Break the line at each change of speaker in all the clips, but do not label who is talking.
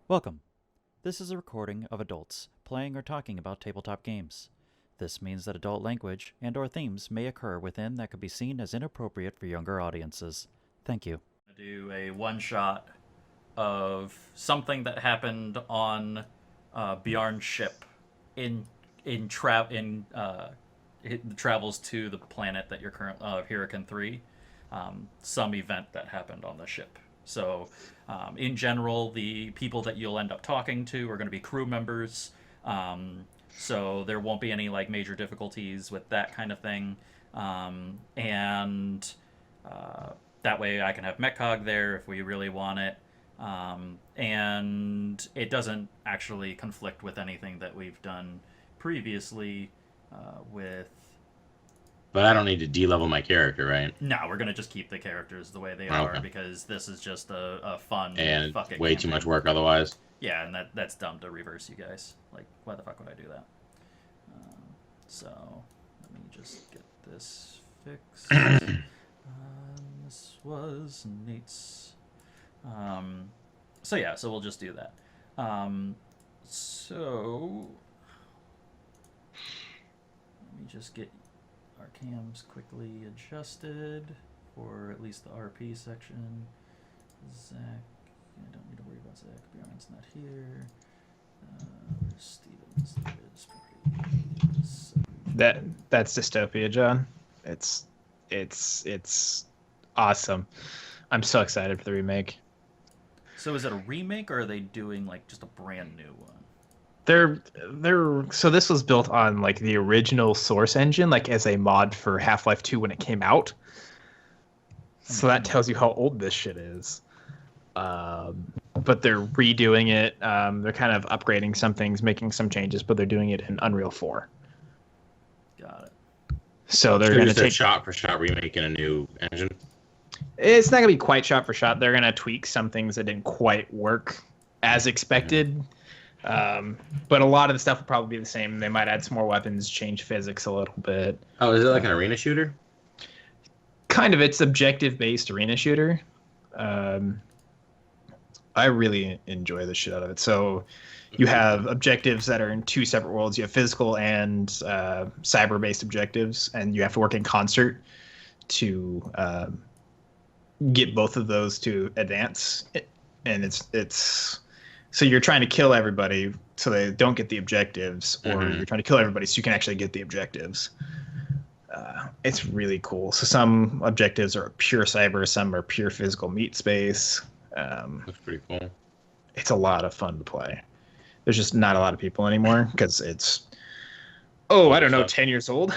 Welcome. This is a recording of adults playing or talking about tabletop games. This means that adult language and/or themes may occur within that could be seen as inappropriate for younger audiences. Thank you. Do a one shot of something that happened on Bjarn's ship in it travels to the planet that you're current Hurricane 3. Some event that happened on the ship. So, in general, the people that you'll end up talking to are going to be crew members. So there won't be any like major difficulties with that kind of thing. And that way I can have Metcog there if we really want it. And it doesn't actually conflict with anything that we've done previously with.
But I don't need to de-level my character, right?
No, we're gonna just keep the characters the way they are because this is just a fun
and
fuck it
way
campaign.
too much work otherwise.
Yeah, and that's dumb to reverse you guys. Like, why the fuck would I do that? So let me just get this fixed. This was Nate's. So yeah, so we'll just do that. So let me just get our cams quickly adjusted for at least the RP section. Zach, I don't need to worry about Zach. Bjarn's not here. Stevens is
That's dystopia, John. It's awesome. I'm so excited for the remake.
So is it a remake or are they doing like just a brand new one?
So this was built on like the original Source engine, like as a mod for Half-Life 2 when it came out. So that tells you how old this shit is. But they're redoing it. They're kind of upgrading some things, making some changes, but they're doing it in Unreal 4.
Got it.
So they're going to take
shot for shot remake in a new engine.
It's not going to be quite shot for shot. They're going to tweak some things that didn't quite work as expected. But a lot of the stuff will probably be the same. They might add some more weapons, change physics a little bit.
Oh, is it like an arena shooter?
Kind of. It's objective-based arena shooter. I really enjoy the shit out of it. So you have objectives that are in two separate worlds. You have physical and cyber-based objectives, and you have to work in concert to get both of those to advance. And it's so you're trying to kill everybody so they don't get the objectives, or you're trying to kill everybody so you can actually get the objectives. It's really cool. So some objectives are pure cyber, some are pure physical meat space.
That's pretty cool.
It's a lot of fun to play. There's just not a lot of people anymore because it's, I don't know, 10 years old.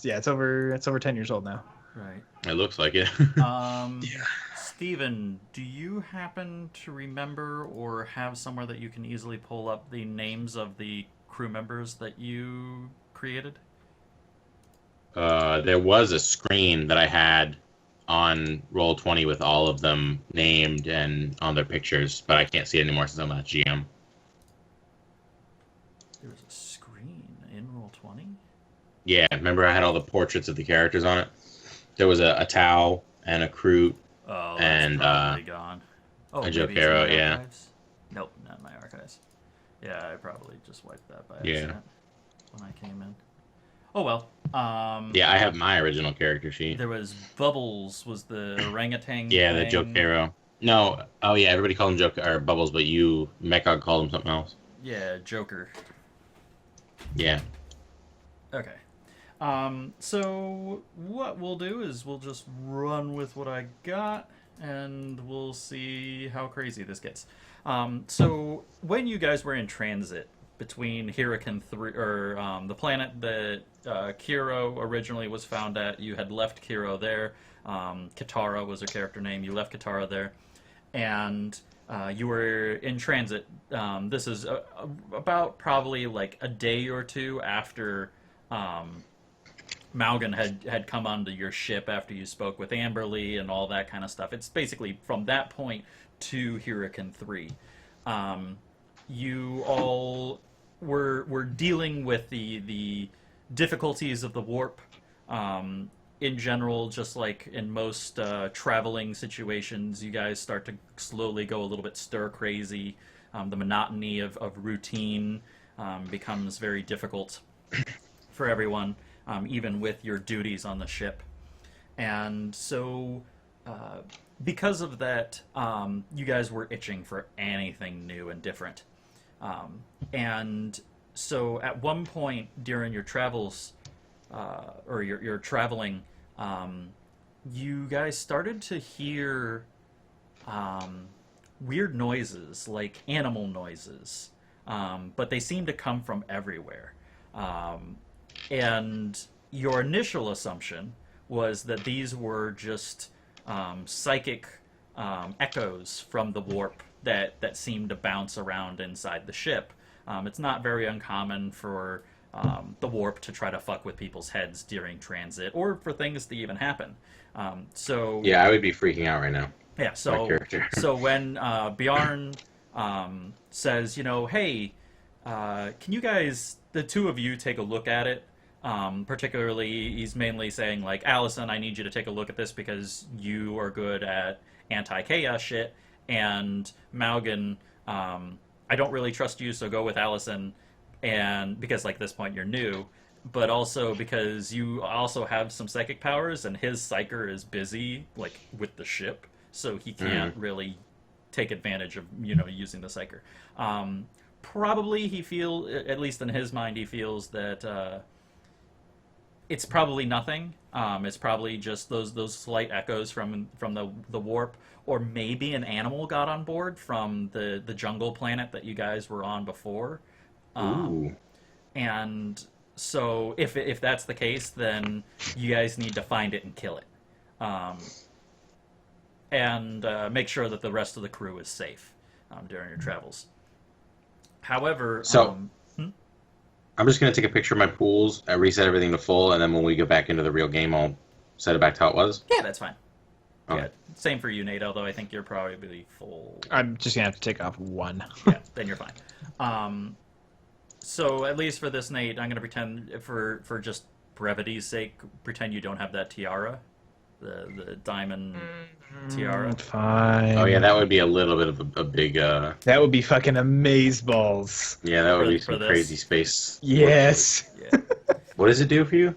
Yeah, it's over 10 years old now.
Right.
It looks like it.
Yeah.
Steven, do you happen to remember or have somewhere that you can easily pull up the names of the crew members that you created?
There was a screen that I had on Roll20 with all of them named and on their pictures, but I can't see it anymore since I'm not GM.
There was a screen in Roll20?
Yeah, remember I had all the portraits of the characters on it? There was a Tau and a Kroot.
Oh, that's
and
probably gone. Oh,
a
maybe it's in
Jokero,
my
yeah.
archives? Nope, not in my archives. Yeah, I probably just wiped that by
Yeah.
accident when I came in. Oh well.
Yeah, I have my original character sheet.
There was Bubbles, was the orangutan.
Yeah, the
thing.
Jokero. No, oh yeah, everybody called him Joker or Bubbles, but you, Mechog, called him something else.
Yeah, Joker.
Yeah.
Okay. So what we'll do is we'll just run with what I got, and we'll see how crazy this gets. So when you guys were in transit between Hurricane 3, or the planet that Kiro originally was found at, you had left Kiro there. Katara was her character name. You left Katara there, and you were in transit. This is about probably like a day or two after Maugan had come onto your ship after you spoke with Amberly and all that kind of stuff. It's basically from that point to Hurricane 3. You all were dealing with the difficulties of the warp. in general, just like in most traveling situations, you guys start to slowly go a little bit stir crazy. The monotony of routine becomes very difficult for everyone, even with your duties on the ship. And so, because of that, you guys were itching for anything new and different. And so, at one point during your travels, or your traveling, you guys started to hear weird noises, like animal noises, but they seem to come from everywhere. And your initial assumption was that these were just psychic echoes from the warp that seemed to bounce around inside the ship. It's not very uncommon for the warp to try to fuck with people's heads during transit, or for things to even happen. So
Yeah, I would be freaking out right now.
yeah,
My
so
character.
so when Bjarn says, hey, can you guys, the two of you, take a look at it? Particularly, he's mainly saying, like, Alyson, I need you to take a look at this because you are good at anti-chaos shit, and Maugan, I don't really trust you, so go with Alyson, and because, like, at this point you're new, but also because you also have some psychic powers, and his psyker is busy, like, with the ship, so he can't really take advantage of, using the psyker. Probably at least in his mind, he feels that it's probably nothing. It's probably just those slight echoes from the warp, or maybe an animal got on board from the jungle planet that you guys were on before.
Ooh.
And so if that's the case, then you guys need to find it and kill it, and make sure that the rest of the crew is safe during your travels. However,
So- I'm just going to take a picture of my pools, reset everything to full, and then when we get back into the real game, I'll set it back to how it was.
yeah, that's fine.
Okay.
Yeah, same for you, Nate. Although I think you're probably full.
I'm just gonna have to take off one.
Yeah, then you're fine. So at least for this, Nate, I'm gonna pretend, for just brevity's sake, pretend you don't have that tiara, the diamond tiara.
Fine.
Oh, yeah, that would be a little bit of a big...
That would be fucking amazeballs.
Yeah, that would
For-
be
for
some
this.
crazy space.
Yes.
Yeah.
What does it do for you?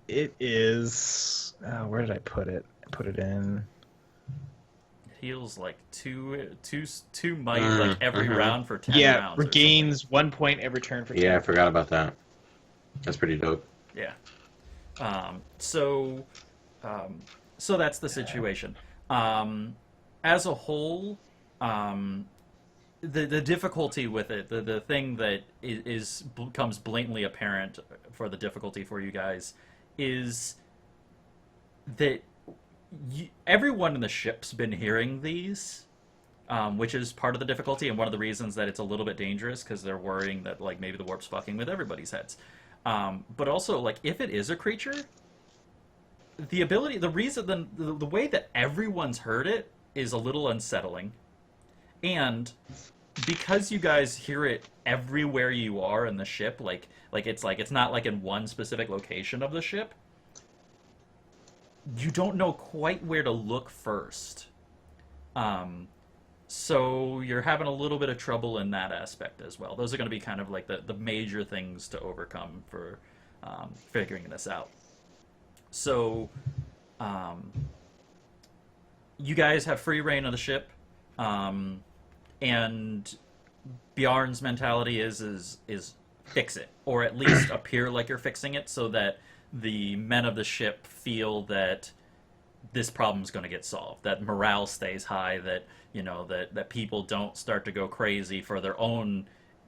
It is. Where did I put it? I put it in.
Heals like two might like every round for 10
Yeah,
rounds. or
regains 1 point every turn for 10.
Yeah, I forgot about that. That's pretty dope.
something. Yeah. So that's the situation. As a whole, the difficulty with it, the thing that becomes blatantly apparent for the difficulty for you guys, is that everyone in the ship's been hearing these, which is part of the difficulty and one of the reasons that it's a little bit dangerous, because they're worrying that, like, maybe the warp's fucking with everybody's heads. But also, like, if it is a creature, the way that everyone's heard it is a little unsettling. And because you guys hear it everywhere you are in the ship, it's not like in one specific location of the ship, you don't know quite where to look first. So you're having a little bit of trouble in that aspect as well. Those are going to be kind of like the major things to overcome for figuring this out. So you guys have free reign of the ship, and Bjarn's mentality is fix it, or at least appear like you're fixing it, so that the men of the ship feel that this problem's going to get solved, that morale stays high, that that people don't start to go crazy for their own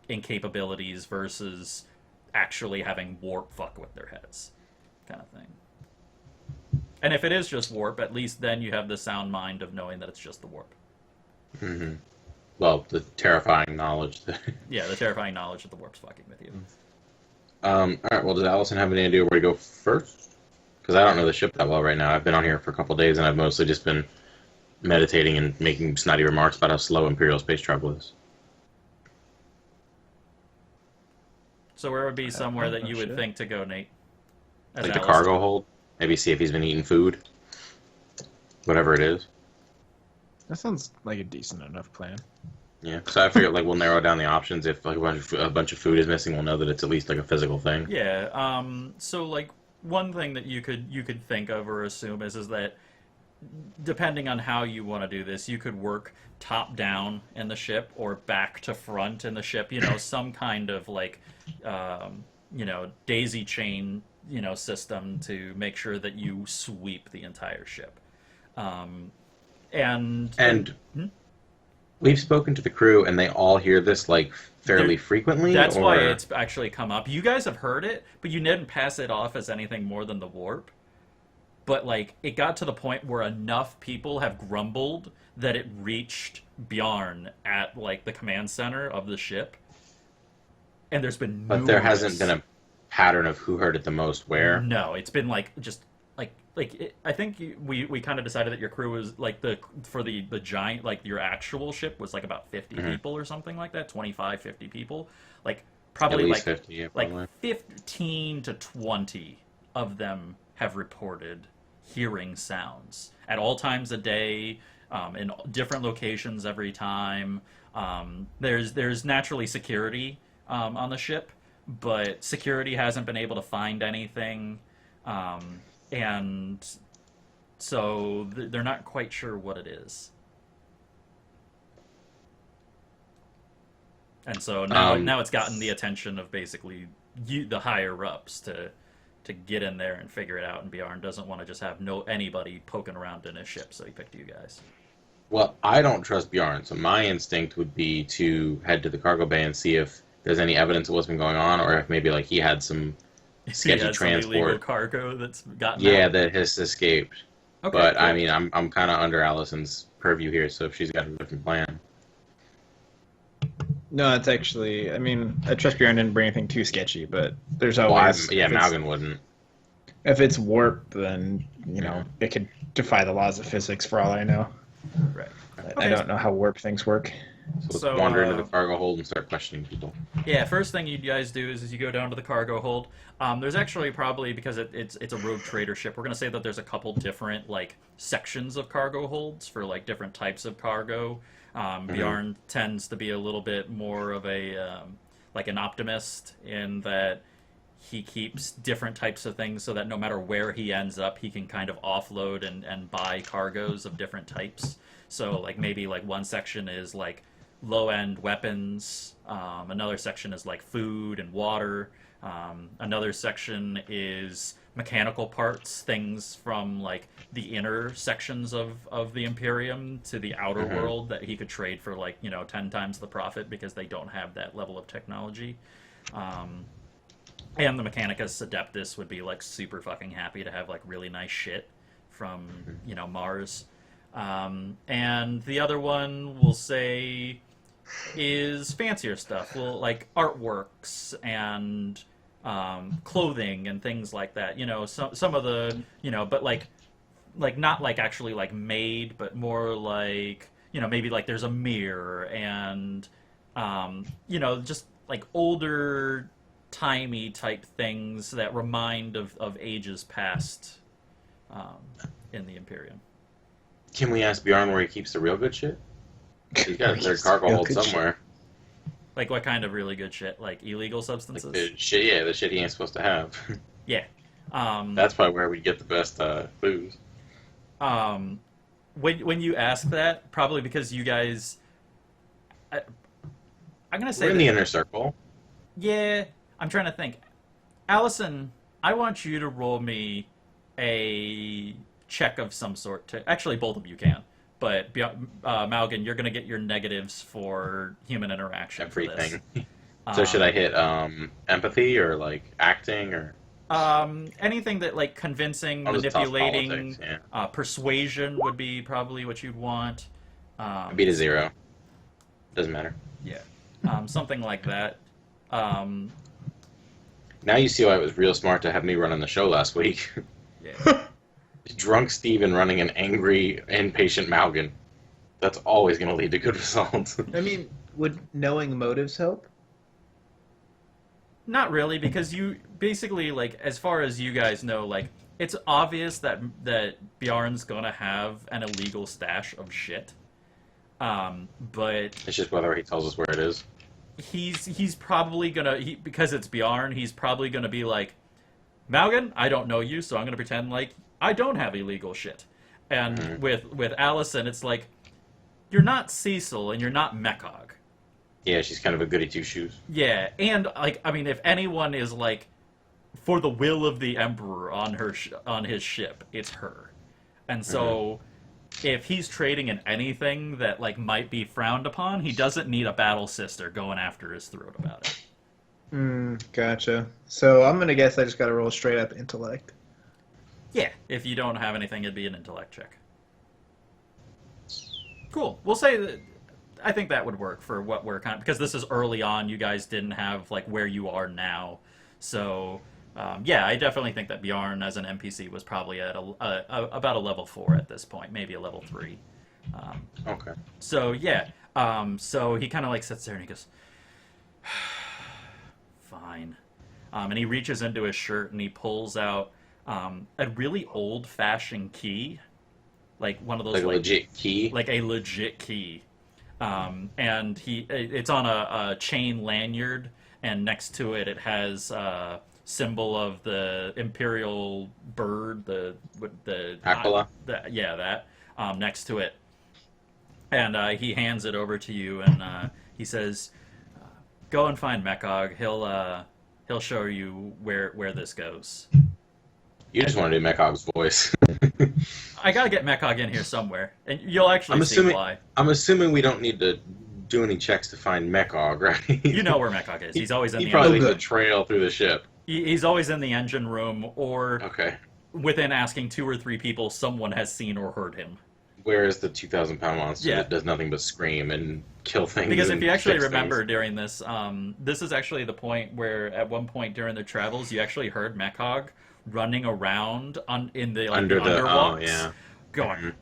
incapabilities versus actually having warp fuck with their heads, kind of thing. And if it is just warp, at least then you have the sound mind of knowing that it's just the warp.
Mm-hmm. Well, the terrifying knowledge.
Yeah, the terrifying knowledge that the warp's fucking with you.
All right, well, does Alyson have any idea where to go first? Because I don't know the ship that well right now. I've been on here for a couple days, and I've mostly just been meditating and making snotty remarks about how slow Imperial space travel is.
So where would be somewhere that you would
shit.
think to go, Nate? As
Like the
Alyson?
cargo hold? Maybe see if he's been eating food, whatever it is.
That sounds like a decent enough plan.
Yeah, so I figured like we'll narrow down the options. If like a bunch of food is missing, we'll know that it's at least like a physical thing.
Yeah. So like one thing that you could think of or assume is that depending on how you want to do this, you could work top down in the ship or back to front in the ship. You know, some kind of like daisy chain system to make sure that you sweep the entire ship. And
Hmm? We've spoken to the crew, and they all hear this like fairly frequently.
That's why it's actually come up. You guys have heard it, but you didn't pass it off as anything more than the warp. But like, it got to the point where enough people have grumbled that it reached Bjarn at like the command center of the ship, and there's been
but there hasn't been a pattern of who heard it the most where.
No, it's been like just. I think we kind of decided that your crew was like the giant, like your actual ship was like about 50 people or something like that, 25, 50 people, like probably
at least
like
50, yeah, probably.
like 15 to 20 of them have reported hearing sounds at all times a day, in different locations every time. There's naturally security on the ship, but security hasn't been able to find anything. And so they're not quite sure what it is. And so now it's gotten the attention of basically the higher ups to get in there and figure it out. And Bjarn doesn't want to just have anybody poking around in his ship, so he picked you guys.
Well, I don't trust Bjarn, so my instinct would be to head to the cargo bay and see if there's any evidence of what's been going on, or if maybe like he had some sketchy transport,
some illegal cargo that's gotten out.
that has escaped.
Okay,
but
cool.
I mean, I'm kind of under Alyson's purview here, so if she's got a different plan.
No, it's actually. I mean, I trust Bjarn didn't bring anything too sketchy, but there's always.
Maugan wouldn't.
If it's warp, then it could defy the laws of physics for all I know.
Right.
I don't know how warp things work.
So let's wander into the cargo hold and start questioning people.
Yeah, first thing you guys do is you go down to the cargo hold. There's actually probably, because it's a rogue trader ship, we're going to say that there's a couple different like sections of cargo holds for like different types of cargo. Bjarn tends to be a little bit more of a like an optimist in that he keeps different types of things so that no matter where he ends up, he can kind of offload and buy cargoes of different types. So like maybe like one section is like low-end weapons, another section is like food and water, another section is mechanical parts, things from like the inner sections of the Imperium to the outer world that he could trade for like 10 times the profit because they don't have that level of technology. And the Mechanicus Adeptus would be like super fucking happy to have like really nice shit from Mars. And the other one we'll say is fancier stuff, like artworks and clothing and things like that. Some of the but like not like actually like made, but more like maybe like there's a mirror and just like older timey type things that remind of ages past in the Imperium.
Can we ask Bjarn where he keeps the real good shit? He's got a third cargo hold somewhere.
Like what kind of really good shit? Like illegal substances?
Like the shit he ain't supposed to have.
Yeah.
That's probably where we get the best booze.
When you ask that, probably because you guys, I'm gonna say
we're in the inner circle.
Yeah, I'm trying to think. Alyson, I want you to roll me a check of some sort. Actually, both of you can. But Maugan, you're going to get your negatives for human interaction.
Everything.
For this.
So should I hit empathy or like acting or?
Anything that like convincing, manipulating, politics, yeah. Persuasion would be probably what you'd want.
I beat a 0. Doesn't matter.
Yeah. Something like that.
Now you see why it was real smart to have me running the show last week.
Yeah.
Drunk Steven running an angry, impatient Maugan. That's always going to lead to good results.
I mean, would knowing motives help?
Not really, because you basically, like, as far as you guys know, like, it's obvious that Bjarn's gonna have an illegal stash of shit. But
It's just whether he tells us where it is.
he's probably gonna because it's Bjarn, he's probably gonna be like, Maugan, I don't know you, so I'm gonna pretend like I don't have illegal shit. And with Alyson, it's like, you're not Cecil and you're not Mekog.
Yeah, she's kind of a goody two shoes.
Yeah, and like I mean, if anyone is like for the will of the Emperor on on his ship, it's her. And so if he's trading in anything that like might be frowned upon, he doesn't need a battle sister going after his throat about it.
Gotcha. So I'm gonna guess I just gotta roll straight up intellect.
Yeah, if you don't have anything, it'd be an intellect check. Cool. We'll say that I think that would work for what we're kind of, because this is early on. You guys didn't have like where you are now, so yeah, I definitely think that Bjarn as an NPC was probably at about a level 4 at this point, maybe a level 3.
Okay.
So yeah, so he kind of like sits there and he goes, "Fine," and he reaches into his shirt and he pulls out a really old-fashioned key, like one of those
Like a legit key?
like a legit key. And it's on a chain lanyard, and next to it, it has symbol of the imperial bird, the
Aquila?
that next to it. And he hands it over to you, and he says, "Go and find Mekog. He'll show you where this goes."
You just want to do Mekog's voice.
I gotta get Mekog in here somewhere, and you'll actually see why.
I'm assuming we don't need to do any checks to find Mekog, right?
You know where Mekog is. He's always in
He
the
probably
engine.
leaves a trail through the ship.
He's always in the engine room, or
Okay.
within asking 2 or 3 people, someone has seen or heard him.
Where is the 2,000-pound monster
Yeah.
that does nothing but scream and kill things?
Because if
and
you actually
fix
remember
things?
during this, this is actually the point where at one point during their travels, you actually heard Mekog running around in the
Under the
underwalks,
yeah.
going,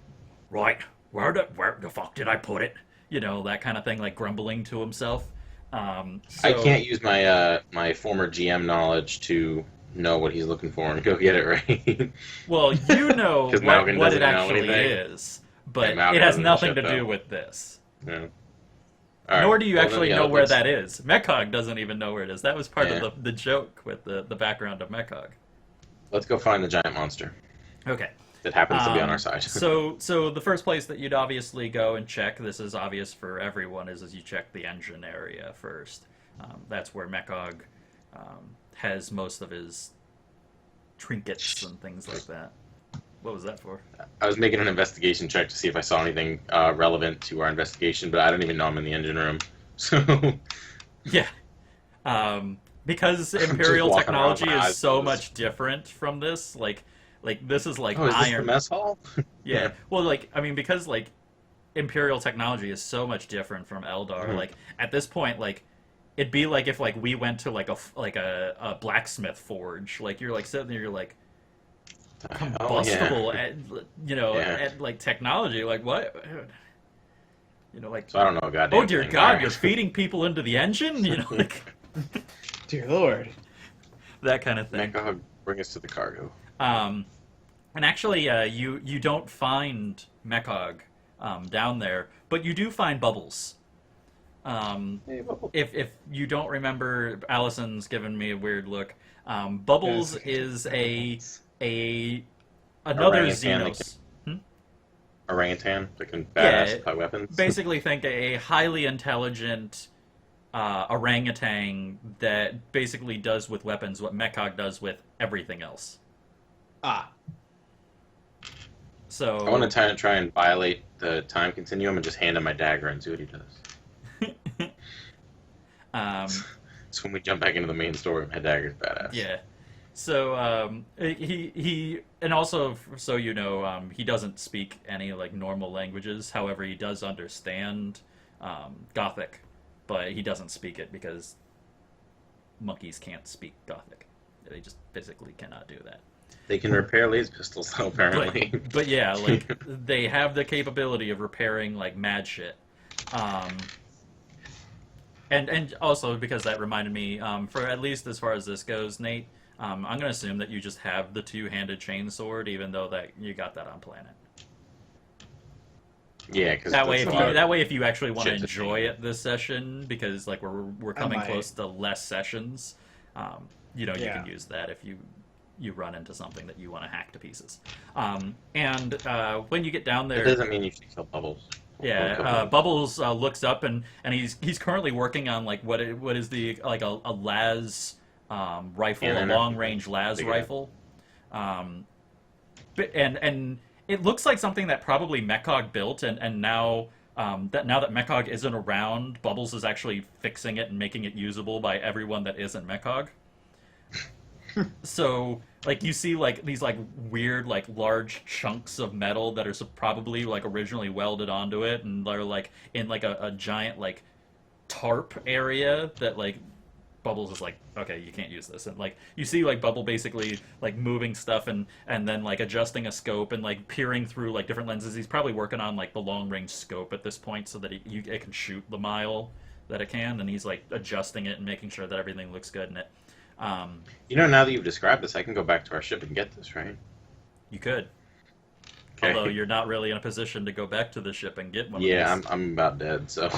right, where the fuck did I put it? You know, that kind of thing, like grumbling to himself.
I
So-
can't use my my former GM knowledge to know what he's looking for and go get it right.
Well, you know
'Cause
what
Maugan
it
doesn't know
actually
anything.
is, but
Yeah, Maugan
it has
doesn't
nothing
shut
to do
down.
with this.
Yeah. All right.
Nor do you
Well,
actually
then,
know
yeah,
where
let's-
that is. Mekog doesn't even know where it is. That was part
Yeah.
of the joke with the background of Mekog.
Let's go find the giant monster
Okay.
that happens to be on
Um,
our side.
So the first place that you'd obviously go and check, this is obvious for everyone, is you check the engine area first. That's where Mekog has most of his trinkets and things like that. What was that for?
I was making an investigation check to see if I saw anything relevant to our investigation, but I don't even know I'm in the engine room. So
Yeah. Because
just
Imperial
walking around
technology
with my
is
eyes
so
closed.
much different from this, like this is like
oh, is this the
iron.
mess hall?
Yeah. Well, like I mean, because like Imperial technology is so much different from Eldar.
Mhm.
Like at this point, like it'd be like if like we went to like a blacksmith forge. Like you're like sitting there, you're like combustible, you know,
Yeah.
at like technology. Like what? You know, like
So I don't know a goddamn
oh dear
thing.
God,
Alright.
you're feeding people into the engine. You know, like
Dear Lord.
that kind of thing.
Mekog, bring us to the cargo.
And actually, you don't find Mekog down there, but you do find Bubbles. If you don't remember, Allison's given me a weird look. Bubbles is another
Orangutan, like-
Xenos.
Orangutan that can
Yeah,
badass by weapons.
Basically, think a highly intelligent orangutan that basically does with weapons what Mekog does with everything else.
Ah.
So
I want to try and violate the time continuum and just hand him my dagger and see what he does. So when we jump back into the main story, my dagger's badass.
Yeah. So he and also so you know he doesn't speak any like normal languages. However, he does understand Gothic, but he doesn't speak it because monkeys can't speak Gothic. They just physically cannot do that.
They can repair laser pistols, though, apparently.
But yeah, like they have the capability of repairing like mad shit. And also because that reminded me, for at least as far as this goes, Nate, I'm going to assume that you just have the two-handed chainsword, even though that you got that on planet.
Yeah, because
That way, if you actually want to
shit to
enjoy
see.
it this session, because like we're coming
might.
close to less sessions, you know, you
Yeah.
can use that if you run into something that you want to hack to pieces. When you get down
It
there,
doesn't mean you should kill Bubbles.
yeah, Bubbles looks up and he's currently working on like what is the like a las rifle,
Yeah,
a long range las
Yeah.
rifle, and it looks like something that probably Mekog built, and now that Mekog isn't around, Bubbles is actually fixing it and making it usable by everyone that isn't Mekog. So like you see like these like weird like large chunks of metal that are probably like originally welded onto it, and they're like in like a giant like tarp area that like Bubbles is like, okay, you can't use this, and like you see like Bubble basically like moving stuff and then like adjusting a scope and like peering through like different lenses. He's probably working on like the long range scope at this point so that it can shoot the mile that it can, and he's like adjusting it and making sure that everything looks good in it.
You know, now that you've described this, I can go back to our ship and get this, right?
You could.
Okay.
Although you're not really in a position to go back to the ship and get one of
Yeah,
these.
I'm about dead, so.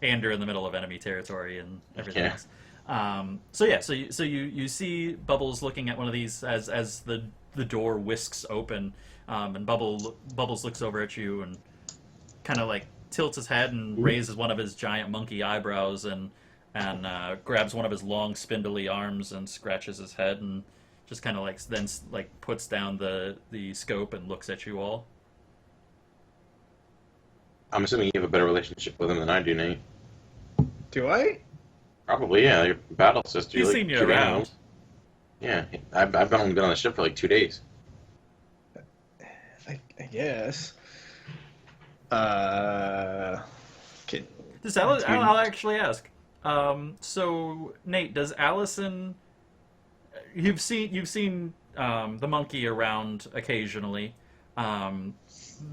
And you're in the middle of enemy territory and everything
Yeah.
else. So you see Bubbles looking at one of these as the door whisks open, and Bubbles looks over at you and kind of like tilts his head and raises one of his giant monkey eyebrows and grabs one of his long spindly arms and scratches his head and just kind of like then like puts down the scope and looks at you all.
I'm assuming you have a better relationship with him than I do, Nate.
Do I?
Probably, yeah. Your battle sister.
He's
like,
seen you
shooting
around.
animals. Yeah, I've only been on the ship for like 2 days.
I guess. Can,
I'll actually ask. So Nate, does Alyson? You've seen the monkey around occasionally.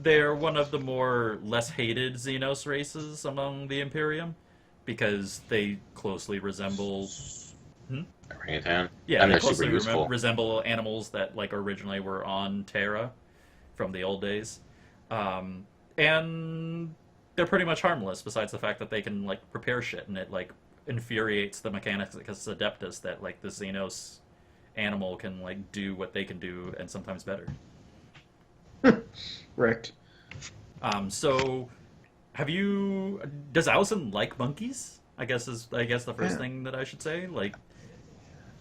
They're one of the more less hated Xenos races among the Imperium because they closely resemble.
Orangutan.
Yeah,
and
they
they're
closely
super useful.
resemble animals that like originally were on Terra from the old days, and they're pretty much harmless. Besides the fact that they can like repair shit, and it like infuriates the mechanics because it's Adeptus that like the Xenos animal can like do what they can do and sometimes better.
Wrecked.
So have you? Does Alyson like monkeys? I guess the first thing that I should say. Like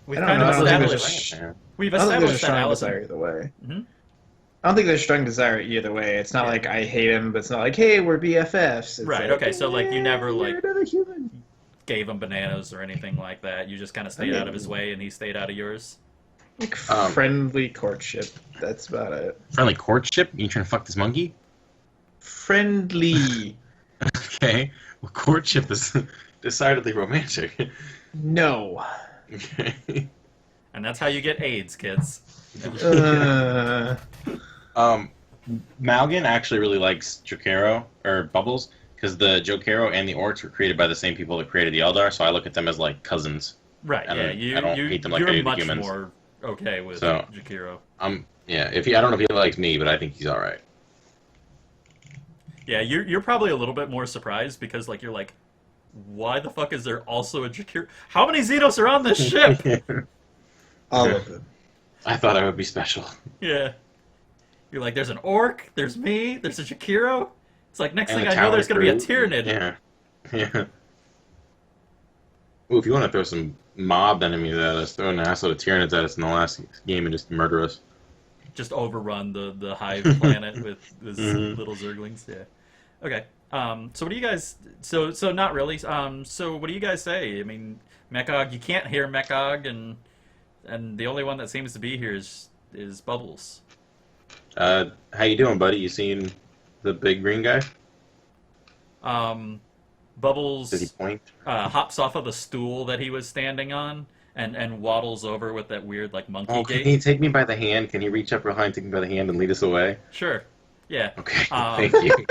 we've
I don't
kind
know,
of
I don't think there's
established.
Orangutan.
We've
I don't think there's a
established that
strong
Alyson.
desire either way.
Mhm.
I don't think there's a strong desire either way. It's not
Yeah.
like I hate him, but it's not like, hey, we're BFFs. It's
Right,
like,
okay, so, like, you never,
"Yeah,
like-
you're another human.
Gave him bananas or anything like that. You just kind of stayed out of his way, and he stayed out of yours.
Like friendly courtship. That's about it.
Friendly courtship? You trying to fuck this monkey?
Friendly.
Okay. Well, courtship is decidedly romantic.
No.
Okay.
And that's how you get AIDS, kids.
Uh,
Maugan actually really likes Jokero, or Bubbles, because the Jokero and the Orcs were created by the same people that created the Eldar, so I look at them as like cousins.
Right,
I
yeah,
don't- I don't hate them like I
you're
do the
much
humans.
more okay with
So-
Jakiro.
Yeah, I don't know if he likes me, but I think he's alright.
Yeah, you're probably a little bit more surprised because, like, you're like, why the fuck is there also a Jakiro? How many Xenos are on this ship?
all of them.
I thought I would be special.
Yeah. You're like, there's an Orc, there's me, there's a Jakiro. It's like, next
And
thing
the
I know, there's
Talon
going to be a
crew.
Tyranid.
Yeah. Yeah. Ooh, if you want to throw some mob enemies at us, throw an assload of Tyranids at us in the last game and just murder us.
Just overrun the hive planet with little zerglings. Yeah. Okay. So what do you guys? So not really. So what do you guys say? I mean, Mekog. You can't hear Mekog, and the only one that seems to be here is Bubbles.
How you doing, buddy? You seen the big green guy?
Bubbles
Did he point?
hops off of the stool that he was standing on and waddles over with that weird like monkey
Oh,
gait.
can he take me by the hand? Can he reach up real high and take me by the hand and lead us away?
Sure. Yeah.
Okay,
Um,
thank you.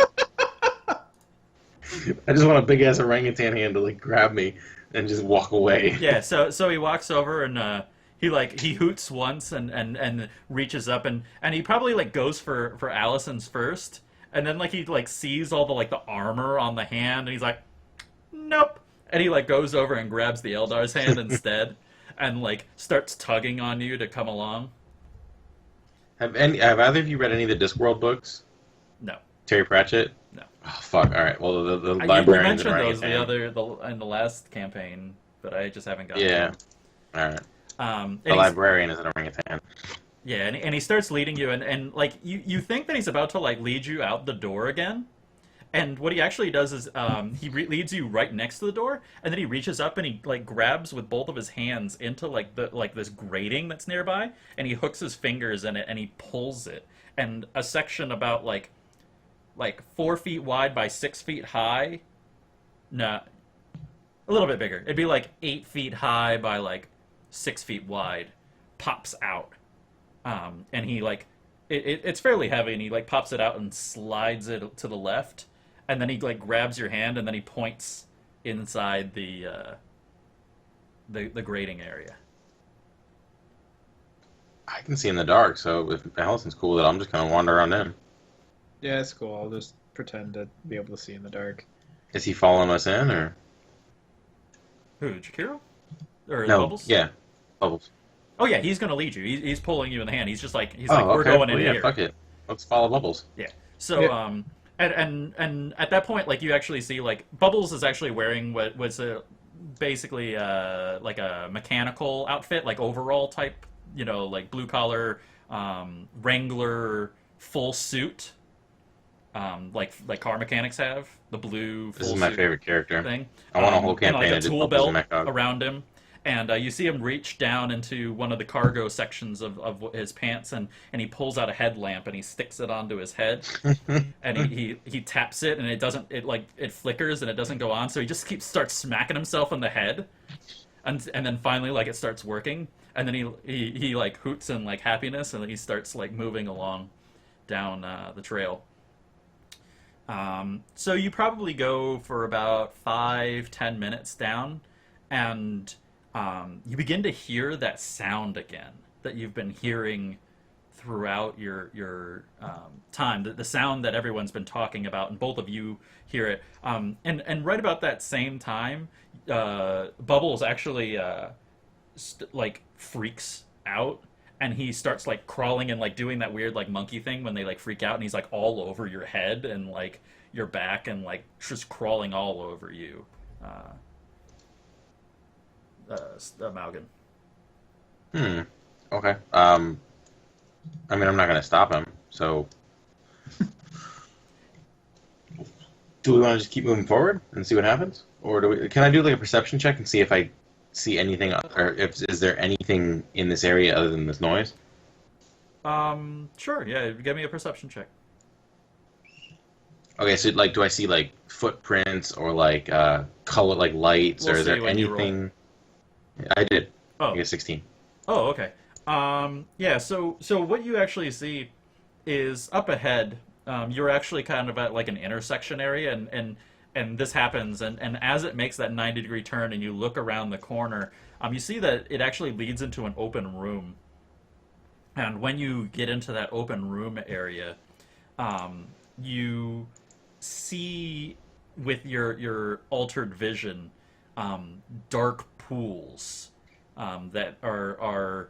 I just want a big ass orangutan hand to like grab me and just walk away.
Yeah, so he walks over and he hoots once and reaches up and he probably like goes for Alyson's first, and then like he like sees all the like the armor on the hand and he's like, nope, and he like goes over and grabs the Eldar's hand instead and like starts tugging on you to come along.
Have either of you read any of the Discworld books?
No.
Terry Pratchett?
No.
Oh, fuck. All right. Well, the
You
librarians
mentioned
are
those in the last campaign, but I just haven't gotten
Yeah.
them.
All right.
And
The librarian is an orangutan.
yeah, and he starts leading you, and like you think that he's about to like lead you out the door again, and what he actually does is he leads you right next to the door, and then he reaches up and he like grabs with both of his hands into like this grating that's nearby, and he hooks his fingers in it and he pulls it, and a section about like 4 feet wide by 6 feet high, no, a little bit bigger. It'd be like 8 feet high by like 6 feet wide, pops out. And he like it's fairly heavy, and he like pops it out and slides it to the left, and then he like grabs your hand and then he points inside the grating area.
I can see in the dark, so if Alyson's cool with it, I'm just gonna wander around him.
Yeah, it's cool. I'll just pretend to be able to see in the dark.
Is he following us in, or
Who, Jakiro? Or
no?
Bubbles?
Yeah, Bubbles.
Oh yeah, he's gonna lead you. He's pulling you in the hand. He's like we're
okay.
going in
Well, yeah,
here.
fuck it. Let's follow Bubbles.
Yeah. So
Yeah.
And at that point, like you actually see like Bubbles is actually wearing what was basically like a mechanical outfit, like overall type, like blue collar Wrangler full suit, like car mechanics have the blue. Full
This is my
suit
favorite character.
thing.
I want a whole
And
campaign
like a
to do
tool
Bubbles and
belt
Mech Dog.
around him. And you see him reach down into one of the cargo sections of his pants, and he pulls out a headlamp and he sticks it onto his head, and he taps it, and it flickers and it doesn't go on, so he just starts smacking himself in the head, and then finally like it starts working, and then he like hoots in like happiness, and then he starts like moving along down the trail. So you probably go for about 5-10 minutes down, and you begin to hear that sound again that you've been hearing throughout your time. The sound that everyone's been talking about, and both of you hear it. And right about that same time, Bubbles actually like freaks out, and he starts like crawling and like doing that weird like monkey thing when they like freak out, and he's like all over your head and like your back and like just crawling all over you. Maugan.
Okay. I mean, I'm not gonna stop him. So, do we want to just keep moving forward and see what happens, or can I do like a perception check and see if I see anything, or is there anything in this area other than this noise?
Sure. Yeah. Give me a perception check.
Okay. So, like, do I see like footprints or like color, like lights,
We'll
or is there
see when you roll.
anything? I did.
Oh.
I get 16.
Oh, okay. Yeah, so what you actually see is up ahead, you're actually kind of at like an intersection area, and this happens, and as it makes that 90-degree turn and you look around the corner, you see that it actually leads into an open room. And when you get into that open room area, you see with your altered vision dark pools that are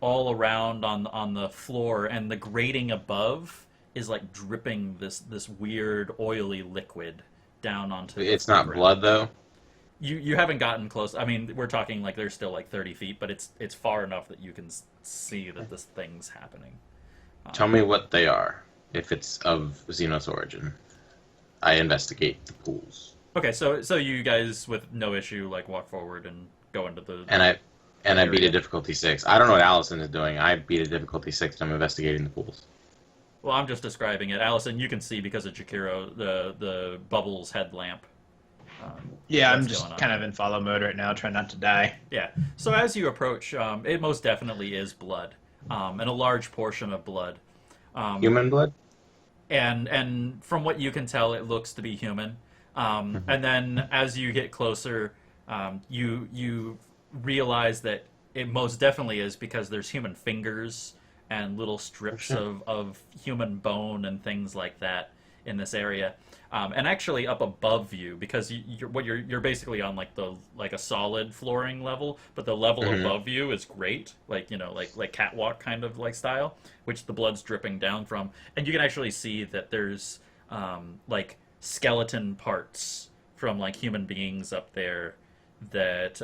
all around on the floor, and the grating above is like dripping this weird oily liquid down onto
It's
the
not
ground.
blood though.
You haven't gotten close. I mean, we're talking like there's still like 30 feet, but it's far enough that you can see that this thing's happening.
Tell me what they are. If it's of Xenos origin, I investigate the pools.
Okay, so you guys with no issue like walk forward and go into the
And I beat a
area.
difficulty 6. I don't know what Alyson is doing. I beat a difficulty 6 and I'm investigating the pools.
Well, I'm just describing it. Alyson, you can see because of Jakiro the Bubbles headlamp.
Yeah, I'm
what's
just
going on.
kind of in follow mode right now, trying not to die.
Yeah. So as you approach, it most definitely is blood, and a large portion of blood.
Human blood?
And from what you can tell, it looks to be human. And then as you get closer, you realize that it most definitely is because there's human fingers and little strips
shit.
of human bone and things like that in this area. And actually up above you, because you're basically on like a solid flooring level, but the level
Mhm.
above you is great, like like catwalk kind of like style, which the blood's dripping down from, and you can actually see that there's like skeleton parts from like human beings up there that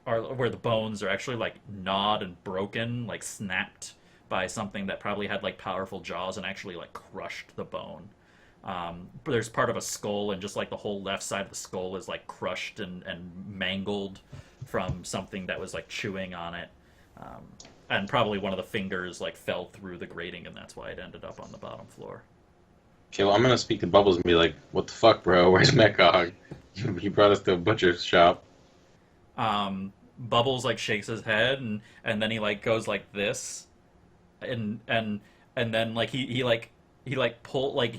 are where the bones are actually like gnawed and broken, like snapped by something that probably had like powerful jaws and actually like crushed the bone. But there's part of a skull, and just like the whole left side of the skull is like crushed and mangled from something that was like chewing on it. And probably one of the fingers like fell through the grating, and that's why it ended up on the bottom floor.
Okay, well, I'm gonna speak to Bubbles and be like, "What the fuck, bro? Where's Mechog? He brought us to a butcher's shop."
Bubbles like shakes his head, and then he like goes like this, and then like he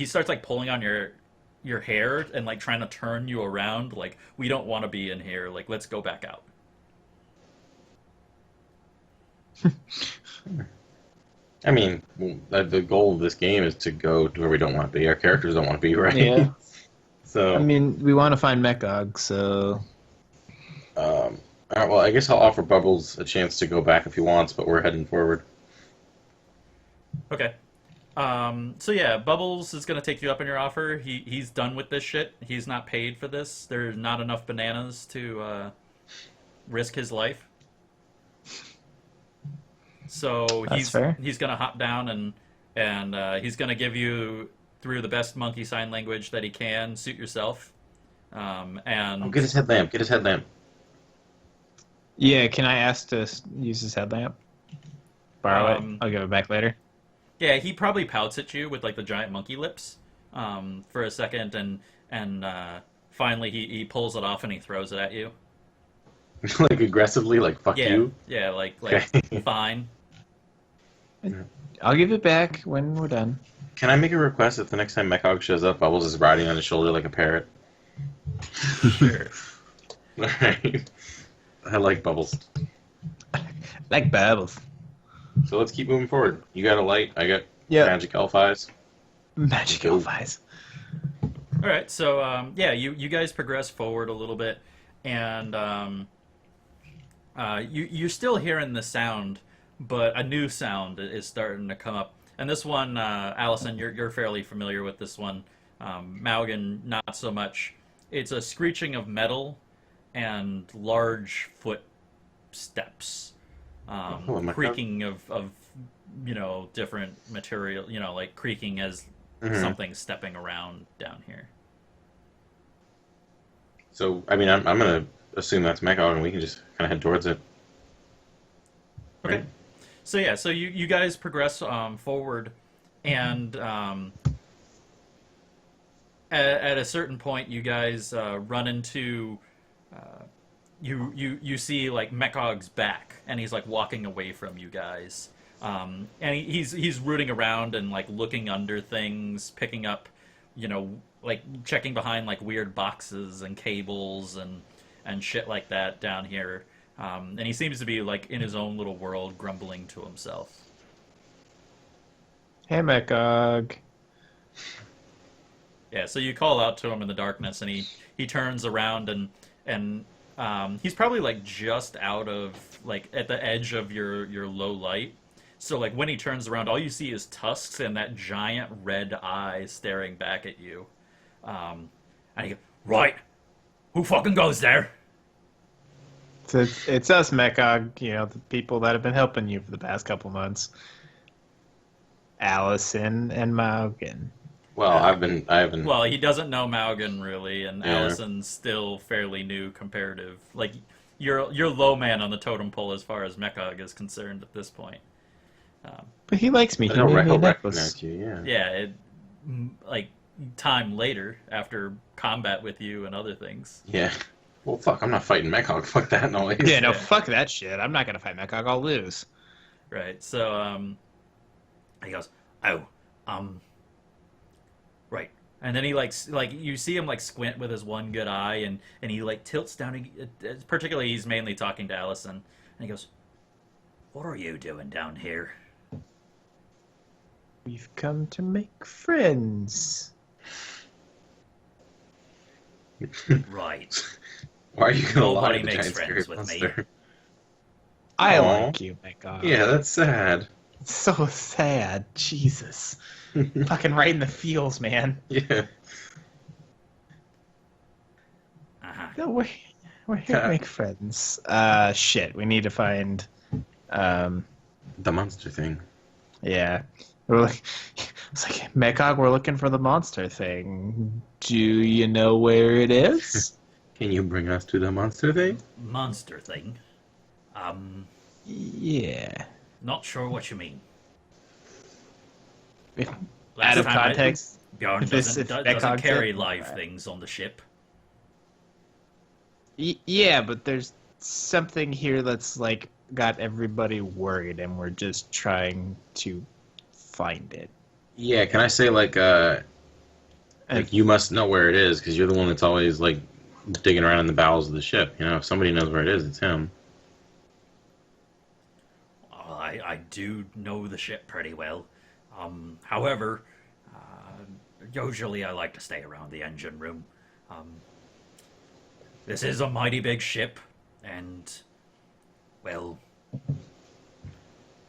starts like pulling on your hair and like trying to turn you around, like, we don't want to be in here, like, let's go back out.
I mean, the goal of this game is to go to where we don't want to be. Our characters don't want to be, right?
Yeah.
So,
I mean, we want to find Mechog, so
all right, well, I guess I'll offer Bubbles a chance to go back if he wants, but we're heading forward.
Okay. So yeah, Bubbles is gonna take you up on your offer. He's done with this shit. He's not paid for this. There's not enough bananas to risk his life. So
That's fair.
he's gonna hop down and he's gonna give you, through the best monkey sign language that he can, suit yourself. And
Oh, get his headlamp. Get his headlamp.
yeah. Can I ask to use his headlamp? Borrow
Um,
it. I'll give it back later.
yeah, he probably pouts at you with like the giant monkey lips for a second, and finally he pulls it off and he throws it at you.
Like aggressively, like fuck
Yeah,
you.
yeah, like
Okay.
fine.
I'll give it back when we're done.
Can I make a request that the next time Mechog shows up, Bubbles is riding on his shoulder like a parrot?
Sure.
Alright. I like Bubbles.
Like Bubbles.
So let's keep moving forward. You got a light, I got
Yeah.
magic elf eyes.
Magic elf eyes.
All right, so yeah, you guys progress forward a little bit, and you're still hearing the sound, but a new sound is starting to come up. And this one, Alyson, you're fairly familiar with this one. Maugan, not so much. It's a screeching of metal and large footsteps,
Oh, my God.
creaking of different material, like creaking as
Mhm.
something stepping around down here.
So, I mean, I'm gonna assume that's Mechog, and we can just kind of head towards it.
Okay.
Right?
So yeah, so you guys progress forward, and at a certain point, you guys run into you see like Mechog's back, and he's like walking away from you guys, and he's rooting around and like looking under things, picking up, like checking behind like weird boxes and cables and shit like that down here. And he seems to be like in his own little world, grumbling to himself.
Hey, Mechog.
Yeah, so you call out to him in the darkness, and he turns around and he's probably like just out of like at the edge of your low light. So like when he turns around, all you see is tusks and that giant red eye staring back at you. And he goes, "Right, who fucking goes there?"
It's us, Mechog. The people that have been helping you for the past couple months. Alyson and Maugan.
Well, I haven't.
Well, he doesn't know Maugan really, and
Yeah.
Alyson's still fairly new comparative. Like you're low man on the totem pole as far as Mechog is concerned at this point.
But he likes me.
I
He
don't
made me a
recognize
necklace.
you. Yeah.
Yeah, like time later after combat with you and other things.
Yeah. Well, fuck, I'm not fighting Mechog. Fuck that noise.
Yeah, no,
Yeah.
fuck that shit. I'm not gonna fight Mechog. I'll lose.
Right. So he goes, "Oh, right." And then he like you see him like squint with his one good eye, and he like tilts down. Particularly, he's mainly talking to Alyson, and he goes, What are you doing down here?
We've come to make friends.
Right.
Why are you gonna lie
Nobody
to the
makes
giant scary
friends with me.
monster?
I
Aw.
like you, Maugan.
Yeah, that's sad.
It's so sad. Jesus. Fucking right in the feels, man.
Yeah.
Uh-huh.
No, we're here to make friends. Shit. We need to find.
The monster thing.
Yeah. We're like, it's like, Mekog, we're looking for the monster thing. Do you know where it is?
Can you bring us to the monster thing?
Monster thing.
Yeah.
Not sure what you mean.
Out
Last
of
time
context.
Bjarn
if this-
doesn't,
if
doesn't
Mekog
carry
did-
live things on the ship.
Yeah, but there's something here that's like got everybody worried, and we're just trying to find it.
Yeah, can I say like you must know where it is because you're the one that's always like digging around in the bowels of the ship. You know, if somebody knows where it is, it's him.
Well, I do know the ship pretty well. However, usually I like to stay around the engine room. This is a mighty big ship, and well,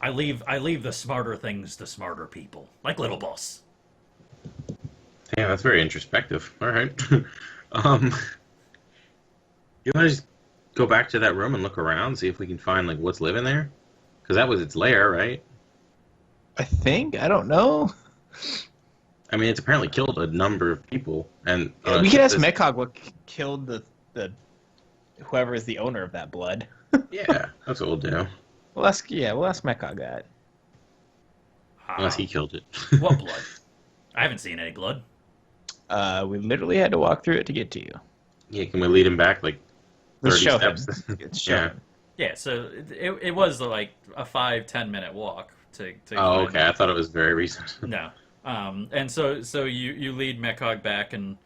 I leave the smarter things to smarter people, like Little Boss.
Yeah, that's very introspective. All right. You want to just go back to that room and look around, see if we can find like what's living there? Because that was its lair, right?
I think, I don't know.
I mean, it's apparently killed a number of people, and
We could ask Mekog what killed the whoever is the owner of that blood.
Yeah, that's what we'll do.
We'll ask Mekog that.
Unless he killed it.
What blood? I haven't seen any blood.
We literally had to walk through it to get to you.
Yeah, can we lead him back like
Let's
30
show
steps?
him. Let's show
Yeah.
him.
Yeah, so it was like a 5-10 minute walk to
Oh,
find
okay.
them.
I thought it was very recent.
No. And so you lead Mekog back, and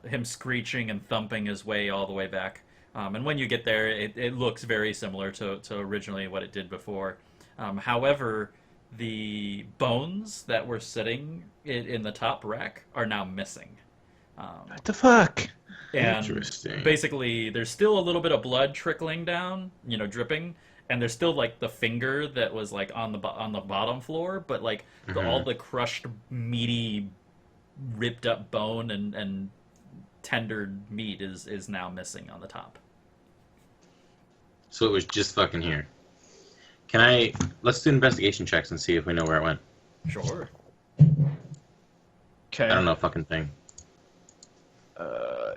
him screeching and thumping his way all the way back. And when you get there, it looks very similar to originally what it did before. However, the bones that were sitting in the top rack are now missing.
What the fuck?
And
Interesting.
basically, there's still a little bit of blood trickling down, dripping, and there's still like the finger that was like on the bottom floor, but like all the crushed, meaty, ripped up bone and tendered meat is now missing on the top.
So it was just fucking here. Let's do investigation checks and see if we know where it went.
Sure.
Okay.
I don't know a fucking thing.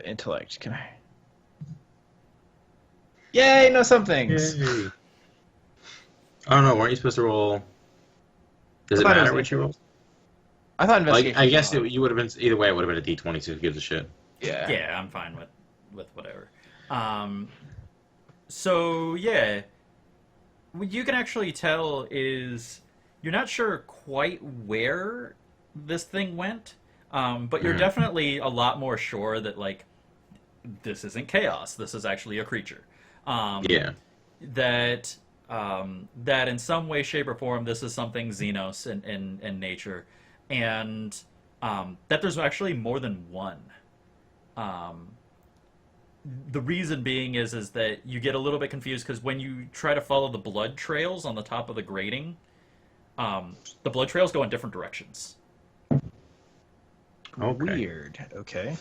Intellect. Can I? Yay! Know some things.
Yay. Oh no, weren't you supposed to roll? Does it
I thought it
matter
was
what you roll?
I thought
Like,
investigation.
I guess
was
you would have been either way. It would have been a D20. So who gives a shit?
yeah.
Yeah, I'm fine with whatever. So yeah, what you can actually tell is you're not sure quite where this thing went, but you're definitely a lot more sure that like this isn't chaos. This is actually a creature.
Yeah.
That that in some way, shape, or form, this is something Xenos in nature, and that there's actually more than one. The reason being is that you get a little bit confused because when you try to follow the blood trails on the top of the grating, the blood trails go in different directions.
Okay.
Weird. Okay.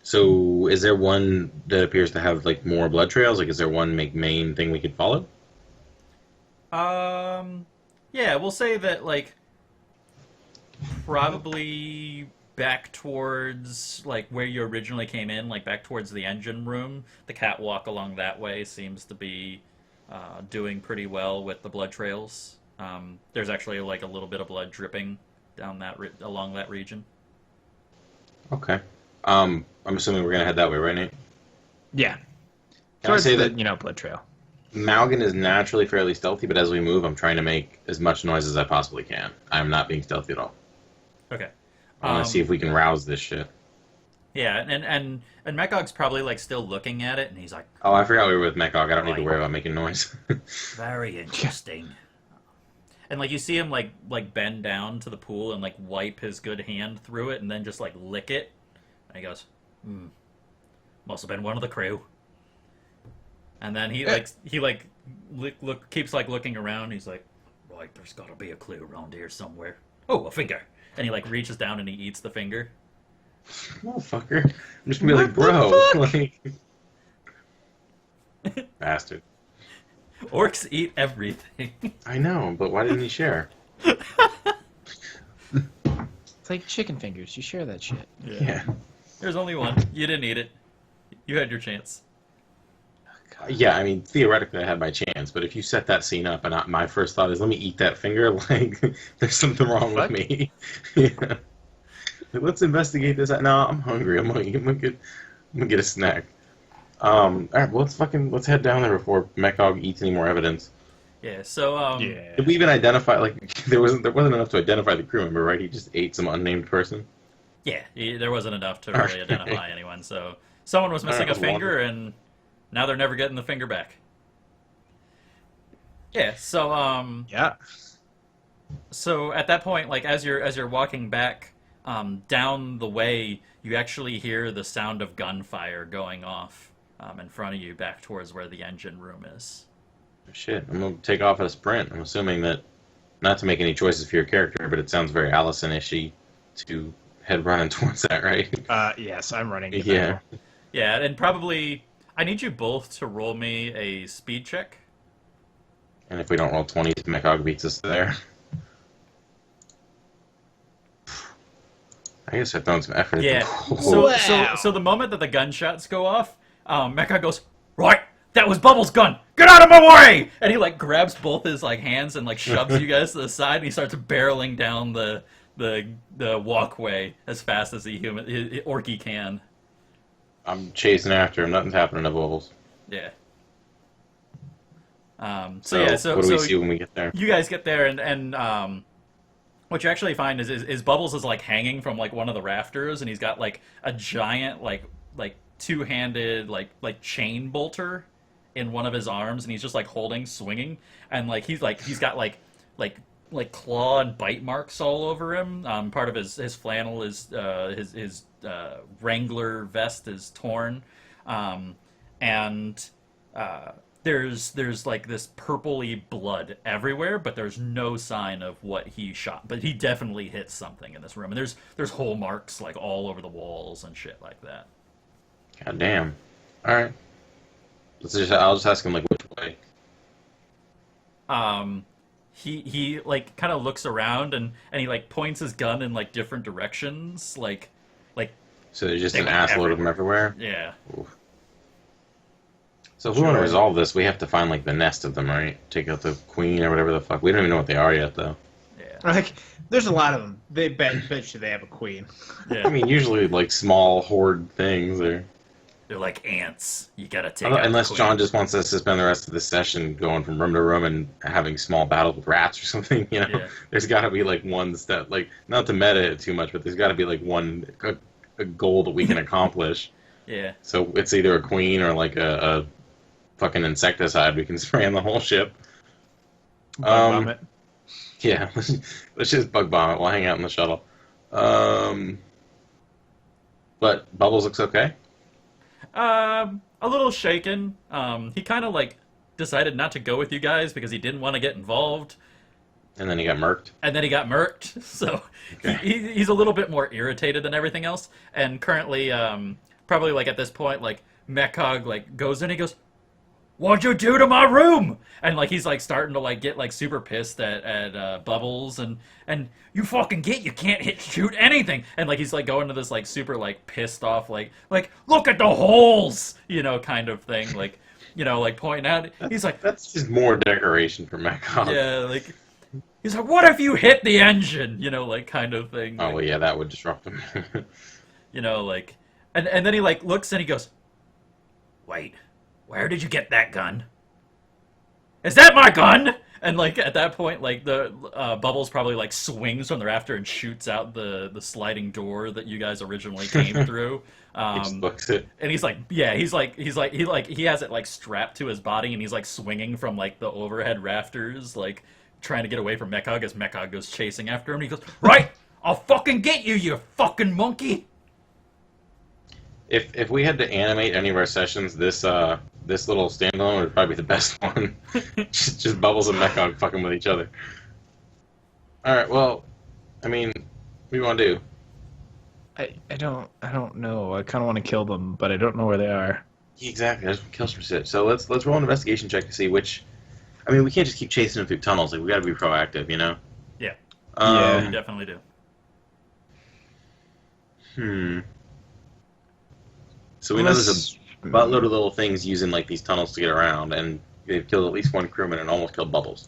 So is there one that appears to have like more blood trails? Like, is there one main thing we could follow?
Yeah, we'll say that like probably back towards like where you originally came in, like back towards the engine room. The catwalk along that way seems to be doing pretty well with the blood trails. There's actually like a little bit of blood dripping down that along that region.
Okay. I'm assuming we're gonna head that way, right, Nate?
Yeah.
Can I
Towards
say
the,
that
blood trail.
Maugan is naturally fairly stealthy, but as we move, I'm trying to make as much noise as I possibly can. I'm not being stealthy at all.
Okay.
I want to see if we can rouse this shit.
Yeah, and Mechog's probably like still looking at it, and he's like,
Oh, I forgot we were with Mechog. I don't need to
Right.
worry about making noise.
very interesting. And like you see him like bend down to the pool and like wipe his good hand through it, and then just like lick it. And he goes, must have been one of the crew. And then he keeps like looking around. He's like, right, there's got to be a clue around here somewhere. Oh, a finger. And he like reaches down and he eats the finger.
Motherfucker. I'm just gonna be like, bro. Like, bastard.
Orcs eat everything.
I know, but why didn't he share?
It's like chicken fingers. You share that shit.
Yeah.
There's only one. You didn't eat it. You had your chance.
Yeah, I mean, theoretically, I had my chance, but if you set that scene up, and my first thought is, let me eat that finger, like, there's something wrong with me. Yeah. Like, let's investigate this. No, I'm hungry. I'm gonna get a snack. All right, well, let's head down there before Mechog eats any more evidence.
Yeah. So
Yeah.
Did we even identify? Like, there wasn't enough to identify the crew member, right? He just ate some unnamed person.
yeah, there wasn't enough to really identify anyone. So someone was missing a
Alright,
finger, and now they're never getting the finger back. Yeah. So
Yeah.
So at that point, like as you're walking back down the way, you actually hear the sound of gunfire going off in front of you, back towards where the engine room is.
Shit, I'm gonna take off at a sprint. I'm assuming that, not to make any choices for your character, but it sounds very Alyson-ishy to head running towards that, right?
Yes, I'm running.
Yeah.
Yeah, and probably I need you both to roll me a speed check.
And if we don't roll 20s, Mechog beats us there. I guess I've thrown some effort
Yeah.
at the
So,
Wow.
so the moment that the gunshots go off, Mecha goes, right, that was Bubbles' gun. Get out of my way! And he like grabs both his like hands and like shoves you guys to the side, and he starts barreling down the walkway as fast as the orky can.
I'm chasing after him. Nothing's happening to Bubbles.
Yeah.
What
So
do we see when we get there?
you guys get there, and what you actually find is Bubbles is like hanging from like one of the rafters, and he's got like a giant like two-handed like chain bolter in one of his arms, and he's just like swinging, and like he's got like claw and bite marks all over him. Part of his flannel is his Wrangler vest is torn, and there's like this purpley blood everywhere, but there's no sign of what he shot. But he definitely hit something in this room, and there's hole marks like all over the walls and shit like that.
God damn. Alright. I'll just ask him, like, which way?
He like kind of looks around, and he like points his gun in like different directions, like
So there's just
They
an
went
assload of them everywhere?
yeah.
Oof. So if we want to resolve this, we have to find, like, the nest of them, right? Take out the queen or whatever the fuck. We don't even know what they are yet, though.
Yeah.
Like, there's a lot of them. They bet you they have a queen.
Yeah.
I mean, usually, like, small horde things or...
They're like ants. You gotta take out
Unless
the queen.
John just wants us to spend the rest of the session going from room to room and having small battles with rats or something, you know?
Yeah.
There's got to be, like, one step, like, not to meta it too much, but there's got to be, like, a goal that we can accomplish.
Yeah.
So it's either a queen or, like, a fucking insecticide we can spray on the whole ship.
Bug vomit.
Yeah, let's just bug bomb it. We'll hang out in the shuttle. But Bubbles looks okay?
A little shaken. He kind of like decided not to go with you guys because he didn't want to get involved,
And then he got murked.
and then he got murked. So
Okay.
he's a little bit more irritated than everything else. And currently, probably like at this point, like Mechog like goes in, he goes, "What'd you do to my room?" And like he's like starting to like get like super pissed at Bubbles, and you fucking you can't shoot anything, and like he's like going to this like super like pissed off like look at the holes, you know, kind of thing, like, you know, like pointing out. He's like,
That's just more decoration for Mechog.
yeah, like he's like, what if you hit the engine, you know, like kind of thing.
Oh, well, yeah, that would disrupt him.
You know, like, and then he like looks and he goes, "Wait, where did you get that gun? Is that my gun?" And like at that point, like the Bubbles probably like swings from the rafter and shoots out the sliding door that you guys originally came through.
He just books it.
And he's like, yeah, he has it like strapped to his body, and he's like swinging from like the overhead rafters, like trying to get away from Mechog as Mechog goes chasing after him. And he goes, right, I'll fucking get you, you fucking monkey.
If we had to animate any of our sessions, this little standalone would probably be the best one. just Bubbles and Mechog fucking with each other. All right. Well, I mean, what do you want to do?
I don't know. I kind of want to kill them, but I don't know where they are.
Exactly. I just want to kill some shit. So let's roll an investigation check to see which. I mean, we can't just keep chasing them through tunnels. Like we got to be proactive, you know.
Yeah.
Yeah.
You definitely do.
So we know there's a buttload of little things using like these tunnels to get around, and they've killed at least one crewman and almost killed Bubbles.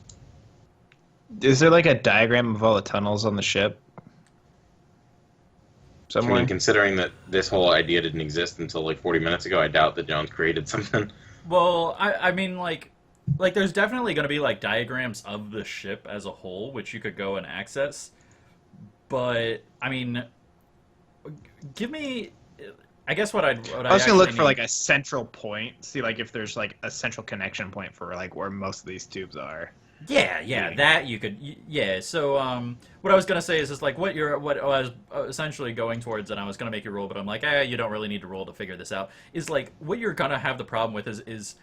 Is there like a diagram of all the tunnels on the ship?
I
Somewhere?
mean, considering that this whole idea didn't exist until like 40 minutes ago, I doubt that Jones created something.
Well, I mean, like there's definitely going to be like diagrams of the ship as a whole, which you could go and access. But I mean, give me. I guess what I
was gonna look for
need-
like a central point, see like if there's like a central connection point for like where most of these tubes are.
Yeah, that you could. Yeah, so what I was gonna say is just like what I was essentially going towards, and I was gonna make you roll, but I'm like, you don't really need to roll to figure this out. Is like what you're gonna have the problem with is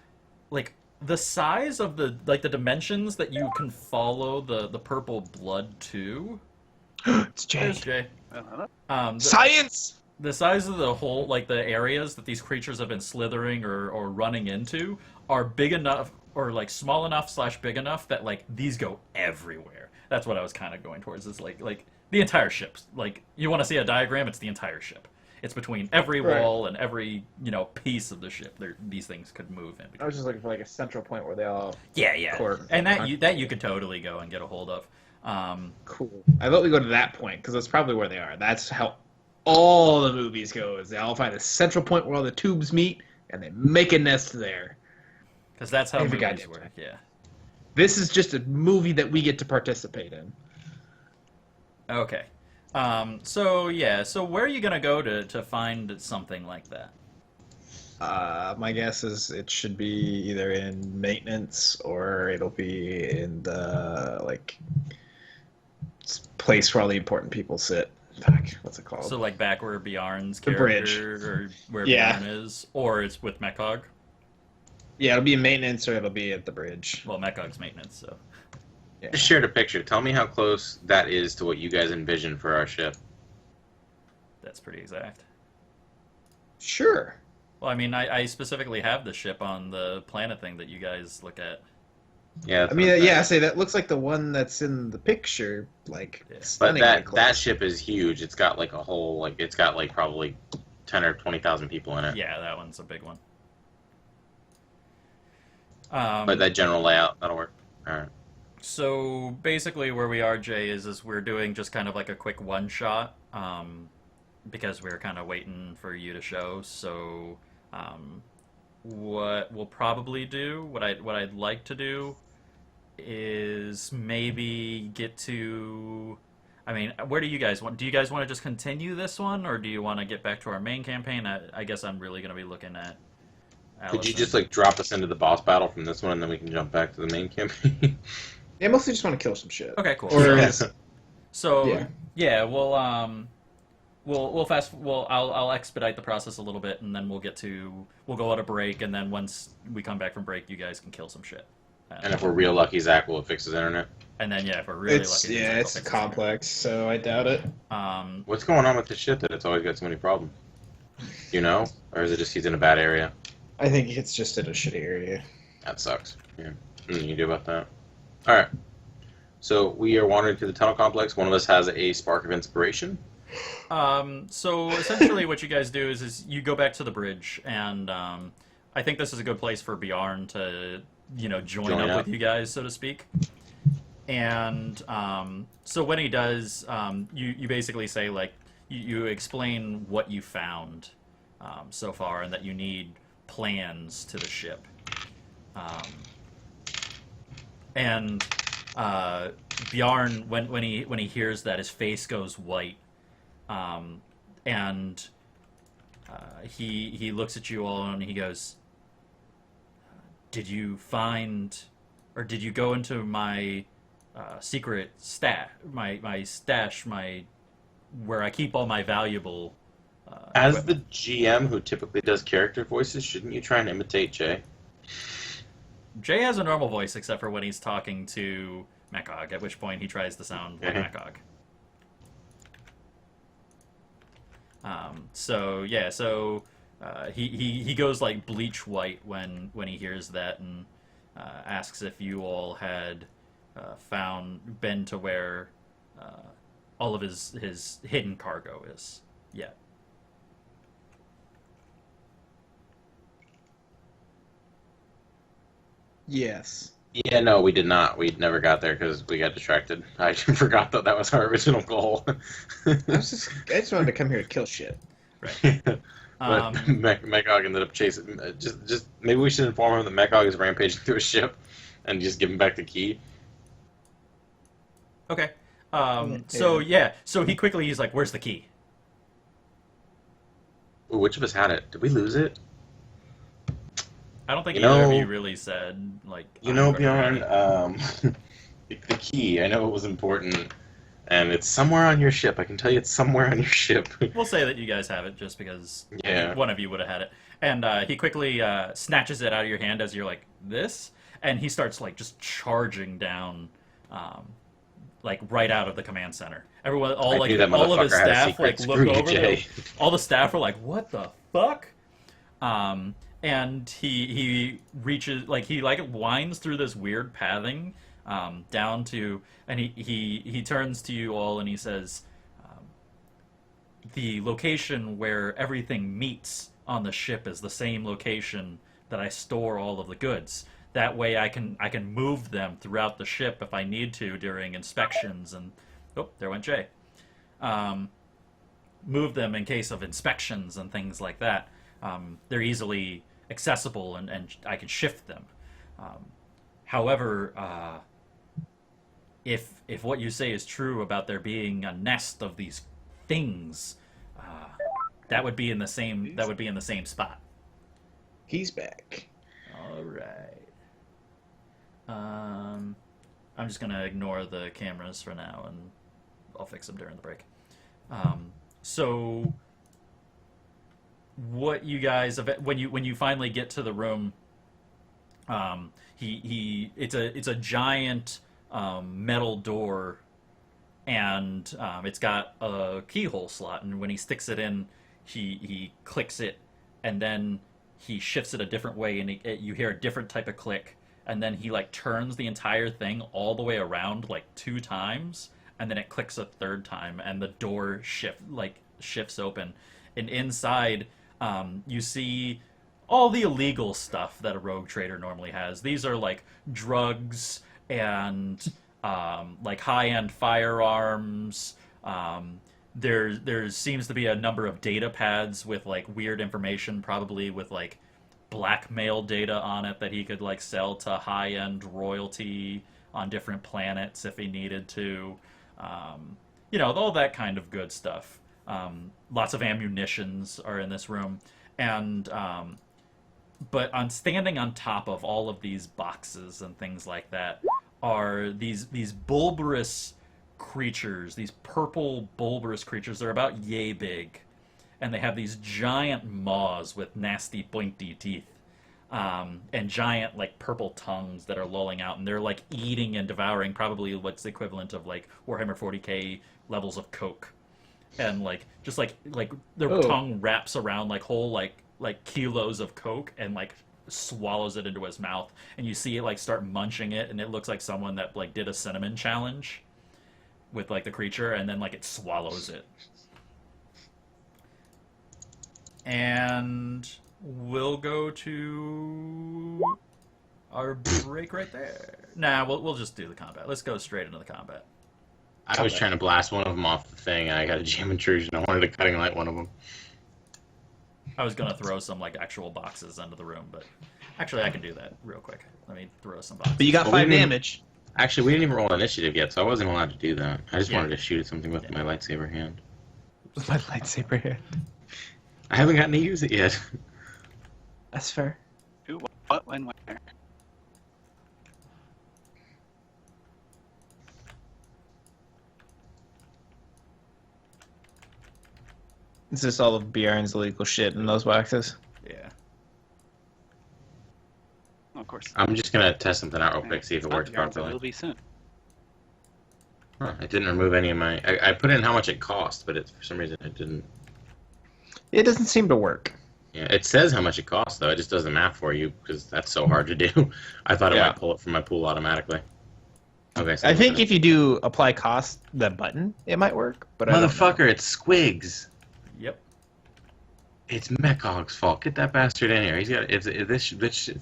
like the size of the dimensions that you can follow the purple blood to.
It's
There's
Jake.
Jay.
Science.
The size of the whole, like the areas that these creatures have been slithering or running into are big enough, or like small enough / big enough that like these go everywhere. That's what I was kind of going towards. Is like the entire ship. Like you want to see a diagram? It's the entire ship. It's between every wall and every piece of the ship. These things could move in.
I was just looking for like a central point where they all.
Yeah.
Court.
And that you could totally go and get a hold of.
Cool. I thought we go to that point because that's probably where they are. That's how all the movies go. Is they all find a central point where all the tubes meet and they make a nest there.
Because that's how
Every
movies
goddamn
work.
time.
Yeah.
This is just a movie that we get to participate in.
Okay. So where are you gonna go to find something like that?
My guess is it should be either in maintenance or it'll be in the place where all the important people sit. Fuck, what's it called?
So like back where Bjarn's
The bridge.
character, or where
Yeah.
Bjarn is, or it's with Mechog.
Yeah, it'll be in maintenance or it'll be at the bridge.
Well, Mechog's maintenance, so.
Yeah.
Just shared a picture. Tell me how close that is to what you guys envision for our ship.
That's pretty exact.
Sure.
Well, I mean, I specifically have the ship on the planet thing that you guys look at.
Yeah, that's
I mean,
what I'm
yeah, I
saying.
say that looks like the one that's in the picture, like
Yeah.
But
stunningly
that
close.
ship is huge. It's got like a whole it's got like probably 10 or 20,000 people in it.
Yeah, that one's a big one.
But that general layout, that'll work. All right.
So basically, where we are, Jay, is we're doing just kind of like a quick one shot, because we're kind of waiting for you to show. So, what we'll probably do, what I'd like to do, is maybe get to. I mean, where do you guys want? Do you guys want to just continue this one, or do you want to get back to our main campaign? I guess I'm really going to be looking at.
Could you
Alyson.
just like drop us into the boss battle from this one, and then we can jump back to the main campaign?
Yeah, mostly just want to kill some shit.
Okay, cool.
Or
So
Yeah.
we'll I'll expedite the process a little bit, and then we'll go on a break, and then once we come back from break, you guys can kill some shit.
And if we're real lucky, Zach will fix his internet.
And then if we're really
it's
lucky,
yeah,
then
it's
we'll fix it.
complex, so I doubt it.
What's going on with this shit that it's always got so many problems? You know, or is it just he's in a bad area?
I think it's just in a shitty area.
That sucks. Yeah. Nothing you do about that. All right. So we are wandering through the tunnel complex. One of us has a spark of inspiration.
So essentially, what you guys do is you go back to the bridge, and I think this is a good place for Bjarn to join up with you guys, so to speak. And so when he does, you basically say like you explain what you found so far, and that you need plans to the ship. And Bjarn, when he hears that, his face goes white, and he looks at you all and he goes, "Did you find, or did you go into my secret my stash, where I keep all my valuable
As
equipment?"
the GM who typically does character voices, shouldn't you try and imitate Jay?
Jay has a normal voice except for when he's talking to Mekog, at which point he tries to sound like
Okay.
Mekog. So he goes like bleach white when he hears that, and asks if you all had been to where all of his hidden cargo is yet.
Yes.
Yeah, no, we did not. We never got there because we got distracted. I forgot that was our original goal.
I just wanted to come here to kill shit.
Right.
But Mekog ended up chasing. Just maybe we should inform him that Mekog is rampaging through a ship, and just give him back the key.
Okay.
Yeah.
So he's like, "Where's the key?"
Ooh, which of us had it? Did we lose it?
I don't think
You
either of
know-
you really said like.
You
"I'm
know,
gonna grab
Bjorn,
it."
the key. I know it was important, and it's somewhere on your ship. I can tell you, it's somewhere on your ship.
We'll say that you guys have it just because
Yeah.
one of you would have had it. And he quickly snatches it out of your hand as you're like, "This?" And he starts like just charging down, like right out of the command center. Everyone,
I knew that
all of his
motherfucker had a
staff
secret.
like look
Screw you,
over there.
Jay.
All the staff are like, "What the fuck?" And he reaches, like, he like winds through this weird pathing down to, and he turns to you all and he says, "The location where everything meets on the ship is the same location that I store all of the goods. That way I can move them throughout the ship if I need to during inspections." And oh, there went Jay. Move them in case of inspections and things like that. They're easily accessible, and I can shift them. However, if what you say is true about there being a nest of these things, that would be in the same spot.
He's back.
All right. I'm just gonna ignore the cameras for now, and I'll fix them during the break. So, what you guys, when you finally get to the room, it's a giant metal door, and it's got a keyhole slot, and when he sticks it in, he clicks it, and then he shifts it a different way, and you hear a different type of click, and then he like turns the entire thing all the way around like 2 times, and then it clicks a 3rd time, and the door shifts open, and inside you see all the illegal stuff that a rogue trader normally has. These are like drugs and like high-end firearms. There seems to be a number of data pads with like weird information, probably with like blackmail data on it that he could like sell to high-end royalty on different planets if he needed to. All that kind of good stuff. Lots of ammunitions are in this room, and but standing on top of all of these boxes and things like that are these bulbous creatures, these purple bulbous creatures. They're about yay big, and they have these giant maws with nasty pointy teeth, and giant like purple tongues that are lolling out, and they're like eating and devouring probably what's the equivalent of like Warhammer 40k levels of coke, and like just like their
Oh.
tongue wraps around like whole like kilos of coke and like swallows it into his mouth, and you see it like start munching it, and it looks like someone that like did a cinnamon challenge with like the creature, and then like it swallows it. And we'll go to our break right there. Nah, we'll just do the combat. Let's go straight into the combat.
I was trying to blast one of them off the thing, and I got a jam intrusion. I wanted to cutting light one of them.
I was gonna throw some like actual boxes into the room, but Actually, I can do that real quick. Let me throw some boxes.
But you got
Well,
5
we didn't-
damage.
Actually, we didn't even roll initiative yet, so I wasn't allowed to do that. I just
Yeah.
wanted to shoot at something with
Yeah.
my lightsaber hand.
With my lightsaber here.
I haven't gotten to use it yet.
That's fair.
Who, what, when, where?
Is this all of Bjarn's illegal shit in those boxes?
Yeah.
Oh, of course.
I'm just gonna test something out real quick, see if it
Not
works
Bjarn's, but
properly.
It'll be soon.
Huh, it didn't remove any of my. I put in how much it cost, but for some reason it didn't.
It doesn't seem to work.
Yeah, it says how much it costs though. It just does the math for you because that's so hard to do. I thought it
Yeah.
might pull it from my pool automatically. Okay, so
I think if you do apply cost, the button, it might work. But I don't know.
motherfucker, it's Squigs.
Yep.
It's Mechog's fault. Get that bastard in here. He's got this bitch.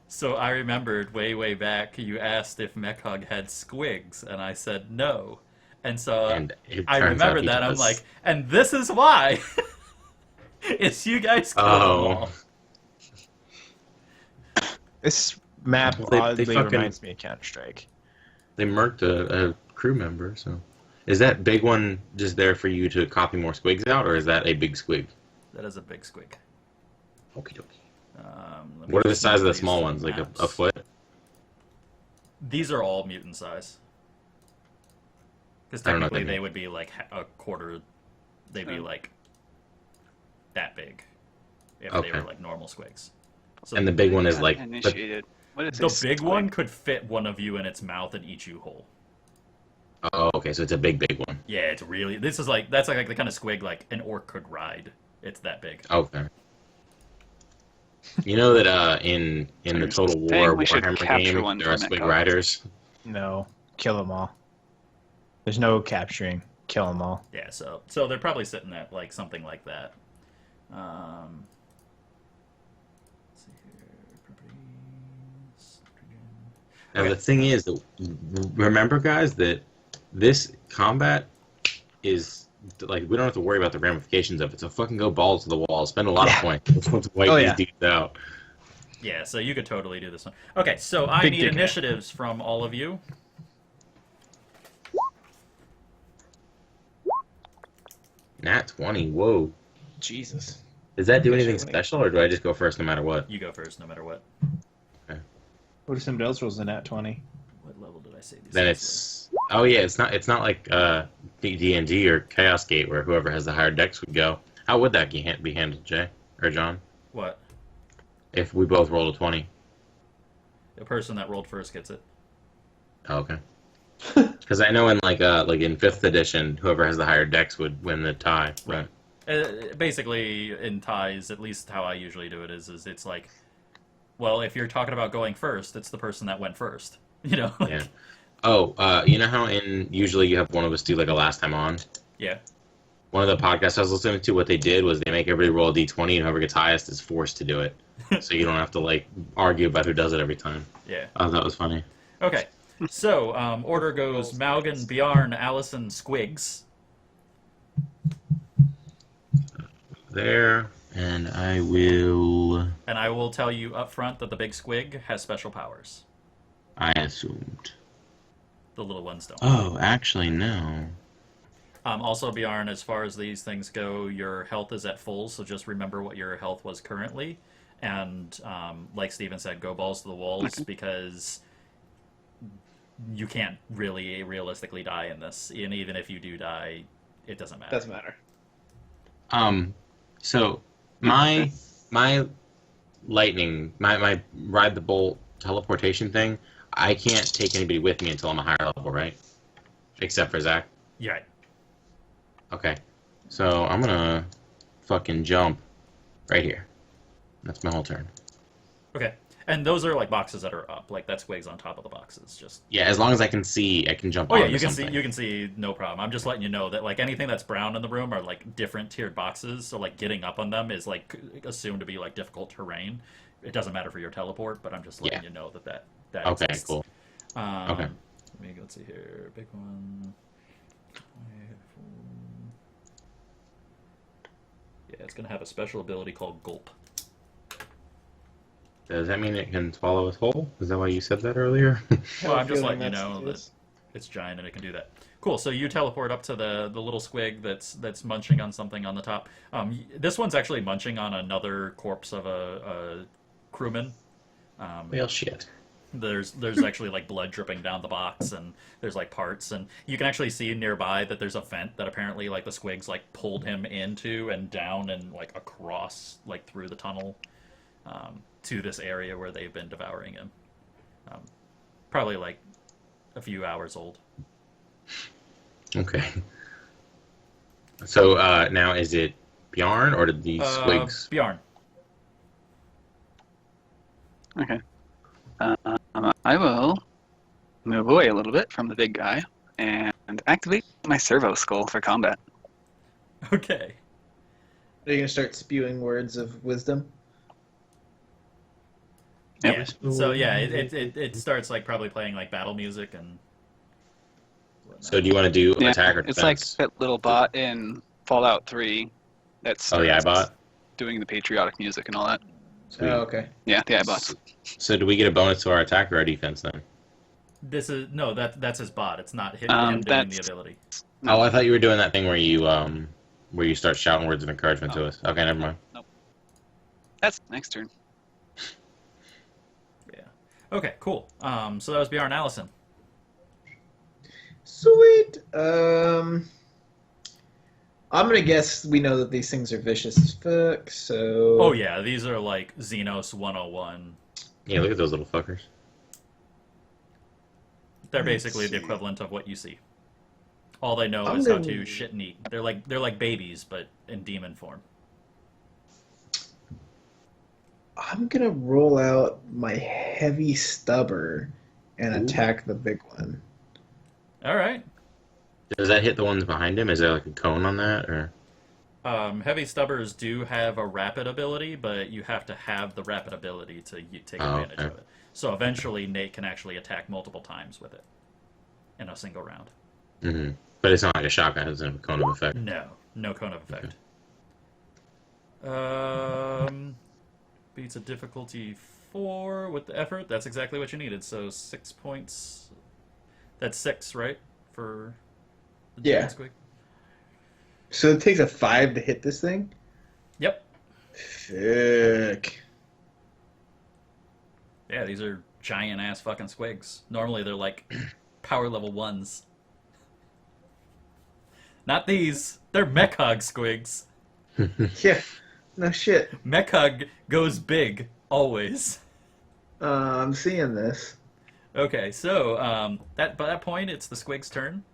So I remembered way back you asked if Mechog had Squigs, and I said no. And so
And it
I
turns out
remembered
he
that. I'm
does.
like, and this is why. It's you guys kill them all.
This map
They
oddly
fucking-
reminds me of Counter-Strike.
They murked a crew member. So, is that big one just there for you to copy more Squigs out, or is that a big Squig?
That is a big squig.
Okie dokie.
Let me
What are the
just
size of the
these
small ones? Like
maps.
a foot?
These are all mutant size. Because
I don't know what
technically
they
they
mean.
would be like a quarter. They'd be
Oh.
like that big if
Okay.
they were like normal squigs. So
And the big one is like.
Initiated. What is
the
this?
big one could fit one of you in its mouth and eat you whole.
Oh, okay. So it's a big one.
Yeah, it's really. This is like that's like the kind of squig like an orc could ride. It's that big.
Okay. You know that in
So
the
you're
Total
saying
War
we should
Warhammer
capture
game,
one
there are
from
Squig
Mechog?
riders.
No, kill them all. There's no capturing. Kill them all.
Yeah, so they're probably sitting at like something like that. Let's see here, properties.
Now
Okay.
the thing is, that remember, guys, that this combat is like we don't have to worry about the ramifications of it. So fucking go balls to the wall. Spend a lot
Yeah.
of points. Let's wipe
Oh,
these
yeah.
dudes out.
Yeah, so you could totally do this one. Okay, so I
Big
need
dick.
initiatives from all of you.
Nat 20. Whoa.
Jesus.
Does that do
Okay,
anything
sure.
special, or do I just go first no matter what?
You go first, no matter what.
What if somebody else rolls a nat 20?
What level did I say these
Then
things
it's oh yeah, it's not like D&D or Chaos Gate where whoever has the higher dex would go. How would that be handled, Jay or John?
were? What?
If we both rolled a 20.
The person that rolled first gets it.
Oh, okay. Because I know in like in 5th edition, whoever has the higher dex would win the tie. Right.
Basically, in ties, at least how I usually do it is it's like, well, if you're talking about going first, it's the person that went first. You know? Like,
Yeah. Oh, you know how usually you have one of us do like a last time on?
yeah.
One of the podcasts I was listening to, what they did was they make everybody roll a d20 and whoever gets highest is forced to do it. So you don't have to like argue about who does it every time.
Yeah.
Oh, that was funny.
Okay. So, order goes Maugan, Bjarn, Alyson, Squigs.
There, and I will.
And I will tell you up front that the big squig has special powers.
I assumed.
The little ones don't.
Oh, actually, no.
Also, Bjarn, as far as these things go, your health is at full, so just remember what your health was currently. And like Steven said, go balls to the walls because you can't really realistically die in this. And even if you do die, it doesn't matter.
Doesn't matter.
So my lightning, my ride the bolt teleportation thing, I can't take anybody with me until I'm a higher level, right? Except for Zach.
Yeah. Right.
Okay. So I'm gonna fucking jump right here. That's my whole turn.
Okay. And those are like boxes that are up. Like that squig's on top of the boxes. Just
Yeah, as long as I can see, I can jump.
oh yeah,
onto
you can
something.
see. You can see. No problem. I'm just letting you know that like anything that's brown in the room are like different tiered boxes. So like getting up on them is like assumed to be like difficult terrain. It doesn't matter for your teleport, but I'm just letting
Yeah.
you know that
Okay,
exists.
cool. Okay.
Let me go see here. Big one. Yeah, it's gonna have a special ability called Gulp.
Does that mean it can swallow us whole? Is that why you said that earlier?
Well, I'm just
feeling
letting you
that's
know
the
that
case.
it's giant and it can do that. Cool. So you teleport up to the little squig that's munching on something on the top. This one's actually munching on another corpse of a crewman.
Well, shit.
There's actually like blood dripping down the box, and there's like parts, and you can actually see nearby that there's a vent that apparently like the squigs like pulled him into and down and like across like through the tunnel to this area where they've been devouring him. Probably like a few hours old.
Okay. So now is it Bjarn or did these squigs?
Bjarn.
Okay. I will move away a little bit from the big guy and activate my servo skull for combat.
Okay.
Are you gonna start spewing words of wisdom?
Yep.
Yeah. So yeah, it starts like probably playing like battle music and. whatnot.
So do you want to do
Yeah,
attack or
it's like
defense?
that little bot in Fallout 3 that's
Oh, the iBot?
doing the patriotic music and all that.
Sweet.
Oh, okay.
Yeah, the iBots.
So do we get a bonus to our attack or our defense then?
This is no, that's his bot. It's not him,
Um,
him doing the
that's-
ability.
Oh, I thought you were doing that thing where you start shouting words of encouragement to us. Okay, never mind.
That's next turn.
Yeah. Okay. Cool. So that was Bjarn Alyson.
Sweet. I'm gonna guess we know that these things are vicious as fuck. So.
Oh yeah, these are like Xenos 101.
Yeah, look at those little fuckers.
They're
Let's
basically the
see.
equivalent of what you see. All they know
I'm
is how
gonna-
to shit and eat. They're like babies, but in demon form.
I'm gonna roll out my heavy stubber and
Ooh.
attack the big one.
All right.
Does that hit the ones behind him? Is there like a cone on that, or?
Heavy stubbers do have a rapid ability, but you have to have the rapid ability to take advantage
okay.
of it. So eventually, Nate can actually attack multiple times with it in a single round.
Mm-hmm. But it's not like a shotgun. It's a cone of effect.
No cone of effect. Beats a difficulty 4 with the effort. That's exactly what you needed. So 6 points. That's 6, right? For the
Yeah.
giant squig?
So it takes a 5 to hit this thing?
Yep.
Fuck.
Yeah, these are giant ass fucking squigs. Normally they're like power level 1s. Not these. They're Mechhog squigs.
Yeah. No shit.
Mechhog goes big, always.
I'm seeing this.
Okay, so that by that point it's the squig's turn.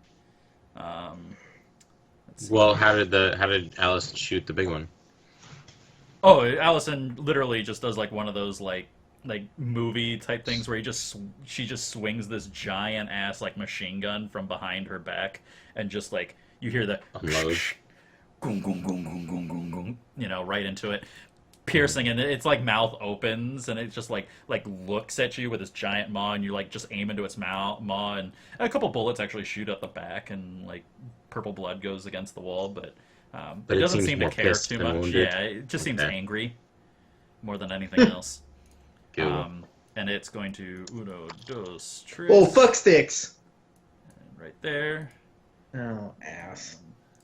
Let's see.
Well, how did Alice shoot the big one?
Oh, Alyson literally just does like one of those like movie type things where she just swings this giant ass like machine gun from behind her back, and just like you hear the
Unload.
gung, gung, gung, gung, gung, gung, gung, you know, right into it, piercing, and it's like mouth opens and it just like looks at you with its giant maw, and you like just aim into its maw, and a couple bullets actually shoot up the back, and like purple blood goes against the wall, but
But
it
it
doesn't
seems
seem to
more
care
pissed
too
than
much.
wounded.
Yeah, it just seems
Okay.
angry more than anything else.
Cool.
And it's going to uno, dos, tres.
Oh, fuck sticks!
And right there.
Oh, ass.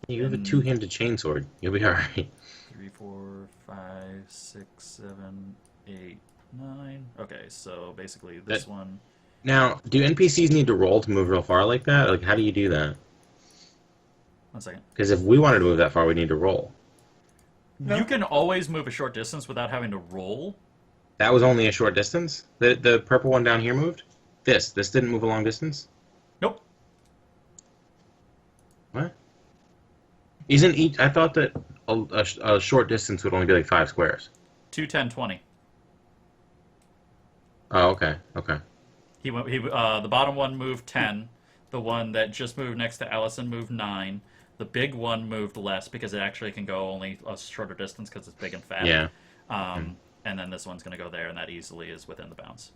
You have a two-handed chainsword. You'll be alright.
3, 4, 5, 6, 7, 8, 9. Okay, so basically this
That-
one.
Now, do NPCs need to roll to move real far like that? Like, how do you do that?
1 second.
Because if we wanted to move that far, we need to roll.
No.
You can always move a short distance without having to roll.
That was only a short distance? The purple one down here moved? This didn't move a long distance?
Nope.
What? Isn't each... I thought that a short distance would only be like 5 squares.
2, 10, 20.
Oh, okay. Okay.
The bottom one moved 10. The one that just moved next to Alyson moved 9. The big one moved less because it actually can go only a shorter distance because it's big and fat.
Yeah.
And then this one's going to go there, and that easily is within the bounds.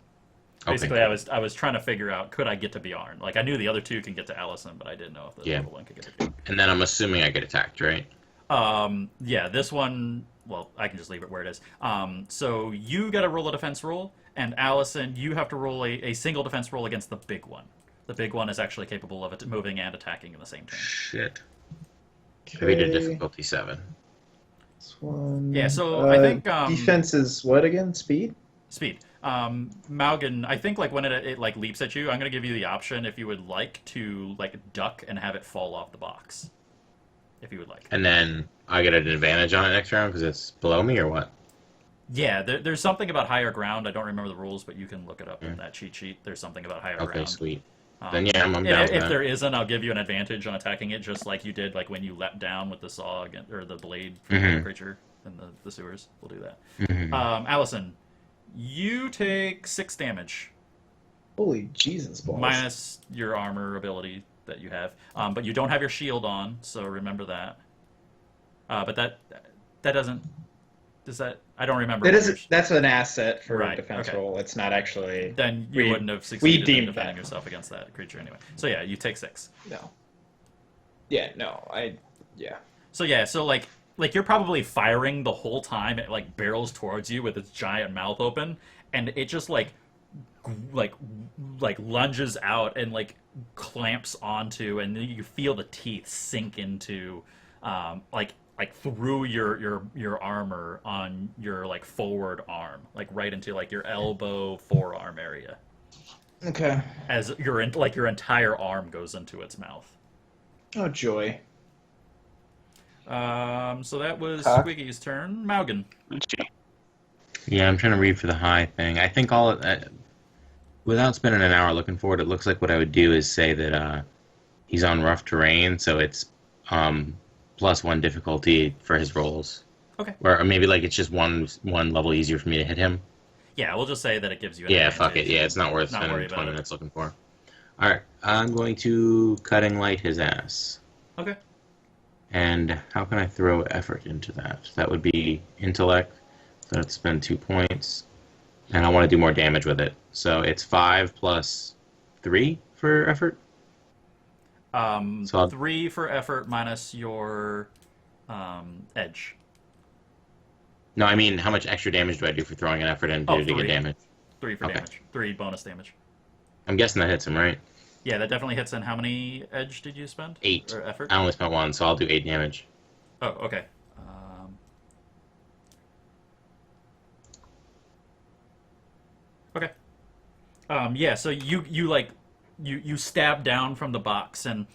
Okay.
Basically, I was trying to figure out, could I get to Bjarn? Like, I knew the other two can get to Alyson, but I didn't know if the
Yeah.
other one could get to Bjarn.
And then I'm assuming I get attacked, right?
Yeah, this one, well, I can just leave it where it is. So you got to roll a defense roll, and Alyson, you have to roll a single defense roll against the big one. The big one is actually capable of moving and attacking in the same turn.
Shit.
Okay.
Maybe to difficulty 7.
This one.
Yeah, so I think
defense is what again? Speed.
Speed. Maugan, I think like when it like leaps at you, I'm gonna give you the option if you would like to like duck and have it fall off the box. If you would like.
And then I get an advantage on it next round because it's below me, or what?
Yeah, there's something about higher ground. I don't remember the rules, but you can look it up in that cheat sheet. There's something about higher ground.
Okay, sweet. Then yeah, I'm down for
If
that.
there isn't, I'll give you an advantage on attacking it, just like you did like when you leapt down with the saw or the blade from the creature in the sewers. We'll do that. Alyson, you take 6 damage.
Holy Jesus balls!
Minus your armor ability that you have, but you don't have your shield on, so remember that. But that doesn't. Does that? I don't remember.
That is, that's an asset for
Right,
defense
okay.
roll. It's not actually.
Then you
we-
wouldn't have succeeded in
deemed
defending
that.
yourself against that creature anyway. So yeah, you take 6.
No. Yeah, no, yeah.
So yeah, so like you're probably firing the whole time. It like barrels towards you with its giant mouth open, and it just like lunges out and like clamps onto, and then you feel the teeth sink into, like through your armor on your like forward arm, like right into like your elbow forearm area,
Okay.
as your entire arm goes into its mouth.
Oh, joy.
So that was
Huh?
Squiggy's turn. Maugan.
Gee.
Yeah, I'm trying to read for the high thing. I think without spending an hour looking for it, it looks like what I would do is say that he's on rough terrain, so it's +1 difficulty for his rolls.
Okay.
Or maybe like it's just one level easier for me to hit him.
Yeah, we'll just say that it gives you an
Yeah,
advantage.
fuck it. Yeah, it's not worth
Not worry
spending
about
20
it.
minutes looking for. All right, I'm going to cutting light his ass.
Okay.
And how can I throw effort into that? That would be intellect. So I'd spend 2 points. And I want to do more damage with it. So it's 5 plus 3 for effort. So I'll-
3 for effort minus your edge.
No, I mean, how much extra damage do I do for throwing an effort in
Oh,
to get
3.
damage?
3 for
Okay.
damage. 3 bonus damage.
I'm guessing that hits him, right?
Yeah, that definitely hits. And how many edge did you spend?
8.
Or effort?
I only spent 1, so I'll do 8 damage.
Oh, okay. Okay. Yeah, so you stab down from the box, and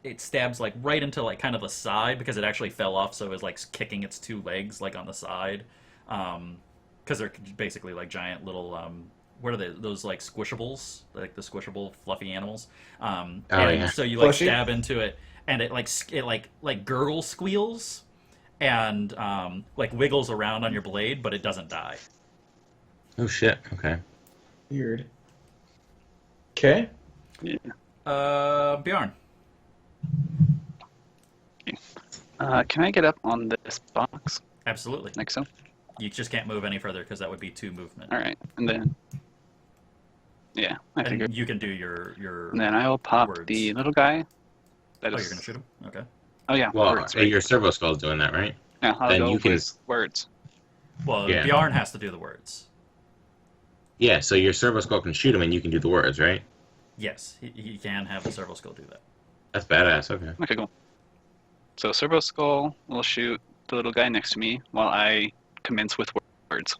it stabs like right into like kind of the side, because it actually fell off, so it was like kicking its 2 legs like on the side, because they're basically like giant little what are they, those like squishables, like the squishable fluffy animals, and
yeah.
so you like
Plushy?
stab into it, and it like gurgle squeals and like wiggles around on your blade, but it doesn't die.
Oh, shit. Okay.
Weird. Okay.
Bjarn.
Can I get up on this box
Absolutely.
next to him?
You just can't move any further because that would be 2 movement.
All right, and then yeah, I figured.
And you can do your.
And then I will pop
words.
the little guy. That
Oh,
is.
you're gonna shoot him. Okay.
Oh yeah,
Well,
words. Right?
your servo skull's doing that, right?
Yeah, I'll
then
go
you can-
with words.
Well,
Yeah.
Bjarn has to do the words.
Yeah, so your servo skull can shoot him and you can do the words, right?
Yes, he can have the servo skull do that.
That's badass. Okay.
Okay, cool. So Servo Skull will shoot the little guy next to me while I commence with words.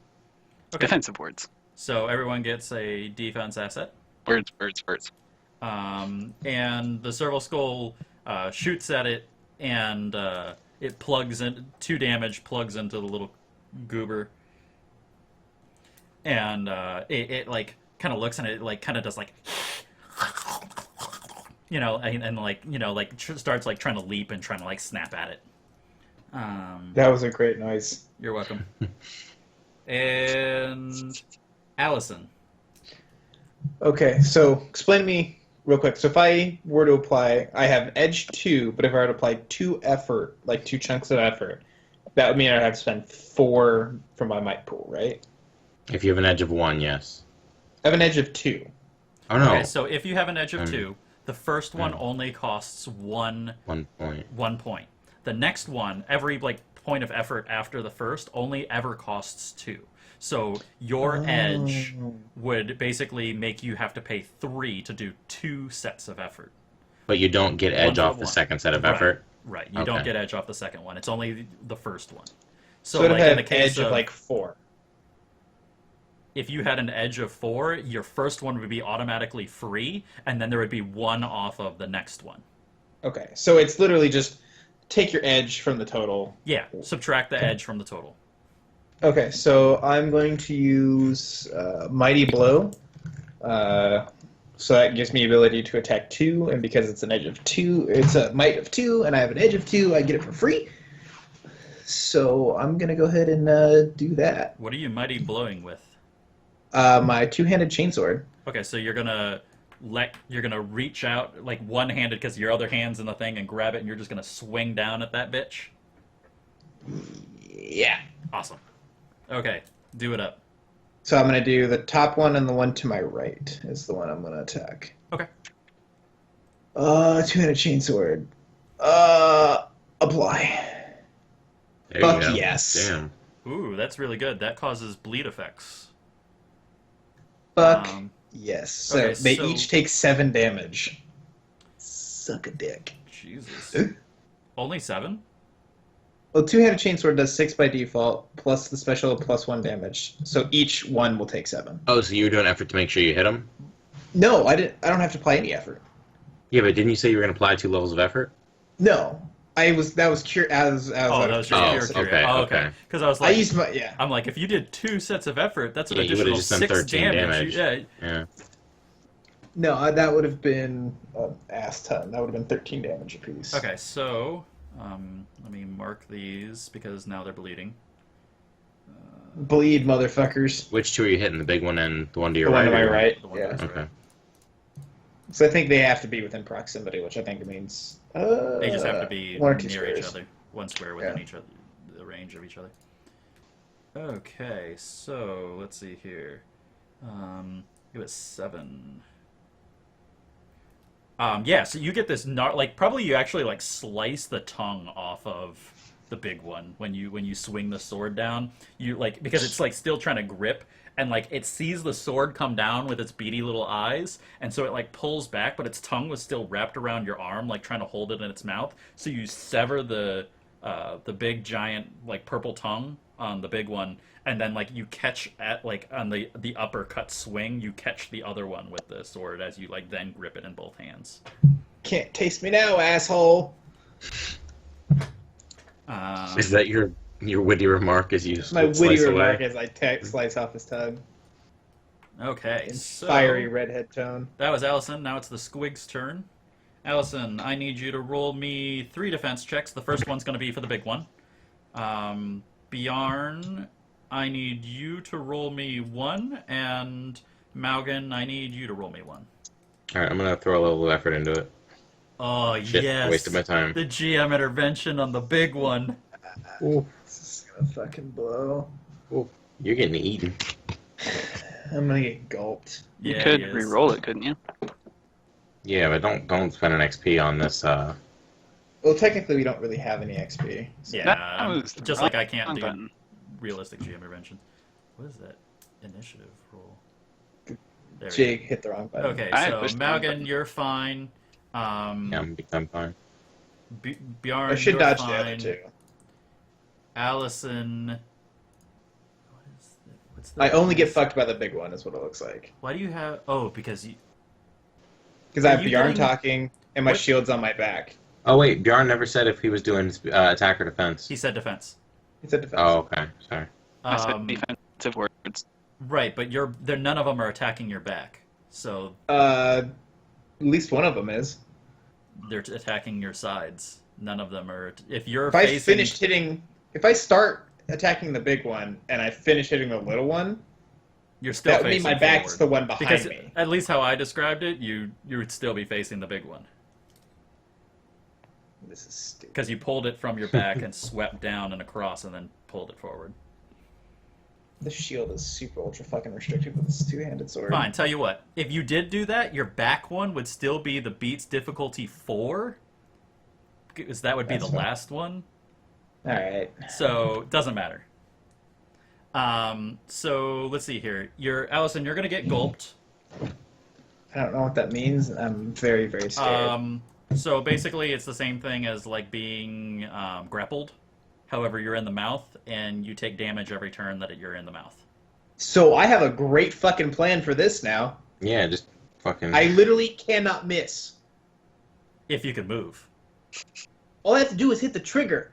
Okay.
Defensive words.
So everyone gets a defense asset.
Words, words, words.
And the servo skull shoots at it, and it plugs in 2 damage, plugs into the little goober, and it like kind of looks, and it like kind of does like, and like like starts like trying to leap and trying to like snap at it.
That was a great noise.
You're welcome. And Alyson.
Okay, so explain to me real quick. So if I were to apply, I have edge 2, but if I were to apply 2 effort, like 2 chunks of effort, that would mean I'd have to spend 4 from my might pool, right?
If you have an edge of 1, yes.
I have an edge of 2.
Oh, no.
Okay, so if you have an edge of
Mm.
2, the first one only costs 1
1 point.
1 point. The next one, every like point of effort after the first only ever costs 2. So your edge would basically make you have to pay 3 to do 2 sets of effort.
But you don't get edge
One for
off the
one.
second set of effort.
Right. You don't
Okay.
get edge off the second one. It's only the first one.
So it
like
had
in the case
edge of like 4.
if you had an edge of 4, your first one would be automatically free, and then there would be 1 off of the next one.
Okay, so it's literally just take your edge from the total.
Yeah, subtract the edge from the total.
Okay, so I'm going to use Mighty Blow. So that gives me ability to attack 2, and because it's an edge of 2, it's a might of 2, and I have an edge of 2, I get it for free. So I'm going to go ahead and do that.
What are you mighty blowing with?
My two-handed chainsword.
Okay, so you're gonna reach out like one-handed because your other hand's in the thing and grab it, and you're just gonna swing down at that bitch.
Yeah.
Awesome. Okay, do it up.
So I'm going to do the top one, and the one to my right is the one I'm going to attack.
Okay.
Two-handed chainsword. Apply.
There
Fuck
you go.
yes.
Damn.
Ooh, that's really good. That causes bleed effects.
Fuck
Um,
yes. So
okay,
they
so-
each take 7 damage. Suck a dick.
Jesus. Only 7?
Well, two-handed chainsword does 6 by default, plus the special +1 damage. So each one will take 7.
Oh, so you were doing effort to make sure you hit him?
No, I didn't. I don't have to apply any effort.
Yeah, but didn't you say you were going to apply 2 levels of effort?
No, I was. That was cure. As
Oh, that was just
Oh,
pure
okay,
curiosity. Oh, okay.
okay.
Because I was
I
like,
used my
I'm like, if you did 2 sets of effort, that's an
Yeah, you would've
additional
just done
6
13 damage.
Yeah.
Yeah.
No, that would have been an ass ton. That would have been 13 damage apiece.
Okay, so let me mark these because now they're bleeding.
Bleed, motherfuckers.
Which 2 are you hitting? The big one and the one to your
The one
right?
to my
or-
right.
The one
Yeah.
that's
Okay.
right.
So I think they have to be within proximity, which I think means
They just have to be
1 or 2
near each
squares.
other, 1 square within
Yeah.
each other, the range of each other. Okay, so let's see here. Give it 7. Yeah, so you get this like probably you actually like slice the tongue off of the big one when you swing the sword down. You like because it's like still trying to grip and like it sees the sword come down with its beady little eyes and so it like pulls back but its tongue was still wrapped around your arm like trying to hold it in its mouth. So you sever the big giant like purple tongue on the big one and then like you catch at like on the uppercut swing you catch the other one with the sword as you like then grip it in both hands.
Can't taste me now, asshole.
Is that your witty remark as you
My
slice
witty
away?
remark as I slice off his tongue
Okay,
in
so
fiery redhead tone.
that was Alyson. Now it's the Squigs' turn. Alyson, I need you to roll me 3 defense checks. The first one's going to be for the big one. Bjarn, I need you to roll me 1, and Maugan, I need you to roll me 1.
Alright, I'm going to throw a little effort into it.
Oh,
Shit,
yes.
wasted my time.
The GM intervention on the big one.
Ooh,
This is gonna fucking blow.
you're getting eaten.
I'm gonna get gulped.
You
Yeah,
could
he is.
re-roll it, couldn't you?
Yeah, but don't spend an XP on this.
Well, technically, we don't really have any XP. So.
Yeah,
That was the
just like I can't
wrong
do
button.
realistic GM intervention. What is that? Initiative roll. There we go.
Jake hit the wrong button.
Okay,
I
so
pushed the wrong
Maugan,
button.
you're fine.
Yeah, I'm fine.
Bjarn,
I should
you're
dodge
fine.
the other two.
Alyson, what's the?
I only get fucked by the big one, is what it looks like.
Why do you have? Oh, because you.
Because I
Are
have
you
Bjarn
getting-
talking, and my
What?
shield's on my back.
Oh wait, Bjarn never said if he was doing attack or defense.
He said defense.
It's a defense.
Oh, okay, sorry.
I said defensive words.
Right, but none of them are attacking your back, so
At least one of them is.
they're attacking your sides. None of them are. If you're
If I
facing,
finished hitting, if I start attacking the big one and I finish hitting the little one,
you're still
that would mean
facing
my back's the
forward.
one behind
Because
me.
at least how I described it, you would still be facing the big one
This is stupid.
because you pulled it from your back and swept down and across and then pulled it forward.
The shield is super ultra fucking restricted with this two-handed sword.
Fine, tell you what. If you did do that, your back one would still be the beats difficulty 4. Because that would be
That's
the
fine.
last one.
All right.
So doesn't matter. So let's see here. Alyson, you're gonna get gulped.
I don't know what that means. I'm very, very scared.
So basically, it's the same thing as like being grappled. However, you're in the mouth, and you take damage every turn that you're in the mouth.
So I have a great fucking plan for this now.
Yeah, just fucking.
I literally cannot miss.
If you can move.
All I have to do is hit the trigger.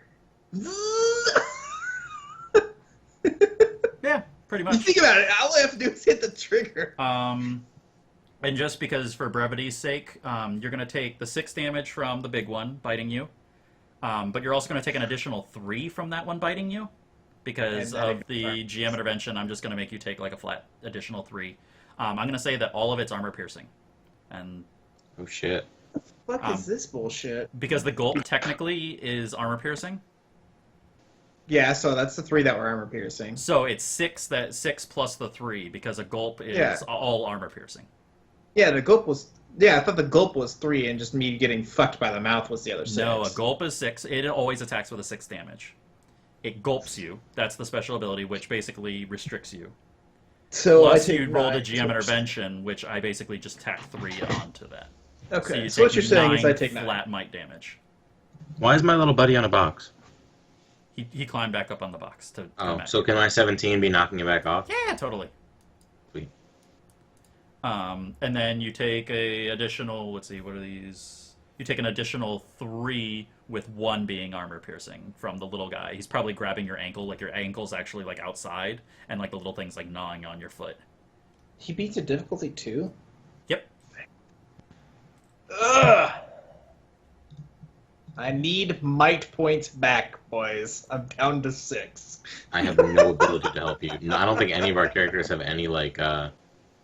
Yeah, pretty
You
much.
think about it. All I have to do is hit the trigger.
And just because, for brevity's sake, you're going to take the 6 damage from the big one biting you, but you're also going to take an additional 3 from that one biting you. Because of the GM intervention, I'm just going to make you take like a flat additional 3. I'm going to say that all of it's armor piercing. And
Oh shit.
What the fuck is this bullshit?
because the gulp technically is armor piercing,
Yeah, so that's the 3 that were armor piercing.
so it's 6 plus the 3 because a gulp is
Yeah.
all armor piercing.
Yeah, the gulp was. Yeah, I thought the gulp was 3, and just me getting fucked by the mouth was the other 6.
No, a gulp is 6. It always attacks with a 6 damage. It gulps you. That's the special ability, which basically restricts you.
So
Plus,
I take
you rolled a
9,
GM intervention, which I basically just tack 3 onto that.
Okay,
you
so what
take
you're saying is I
9
take 9.
flat might damage.
Why is my little buddy on a box?
He climbed back up on the box to
Oh,
come at
so
you.
can my 17 be knocking it back off?
Yeah, totally.
Sweet.
And then you take a additional. Let's see, what are these? You take an additional 3 with 1 being armor piercing from the little guy. He's probably grabbing your ankle, like your ankle's actually like outside, and like the little thing's like gnawing on your foot.
He beats a difficulty 2?
Yep.
Ugh! I need might points back, boys. I'm down to 6.
I have no ability to help you. No, I don't think any of our characters have any like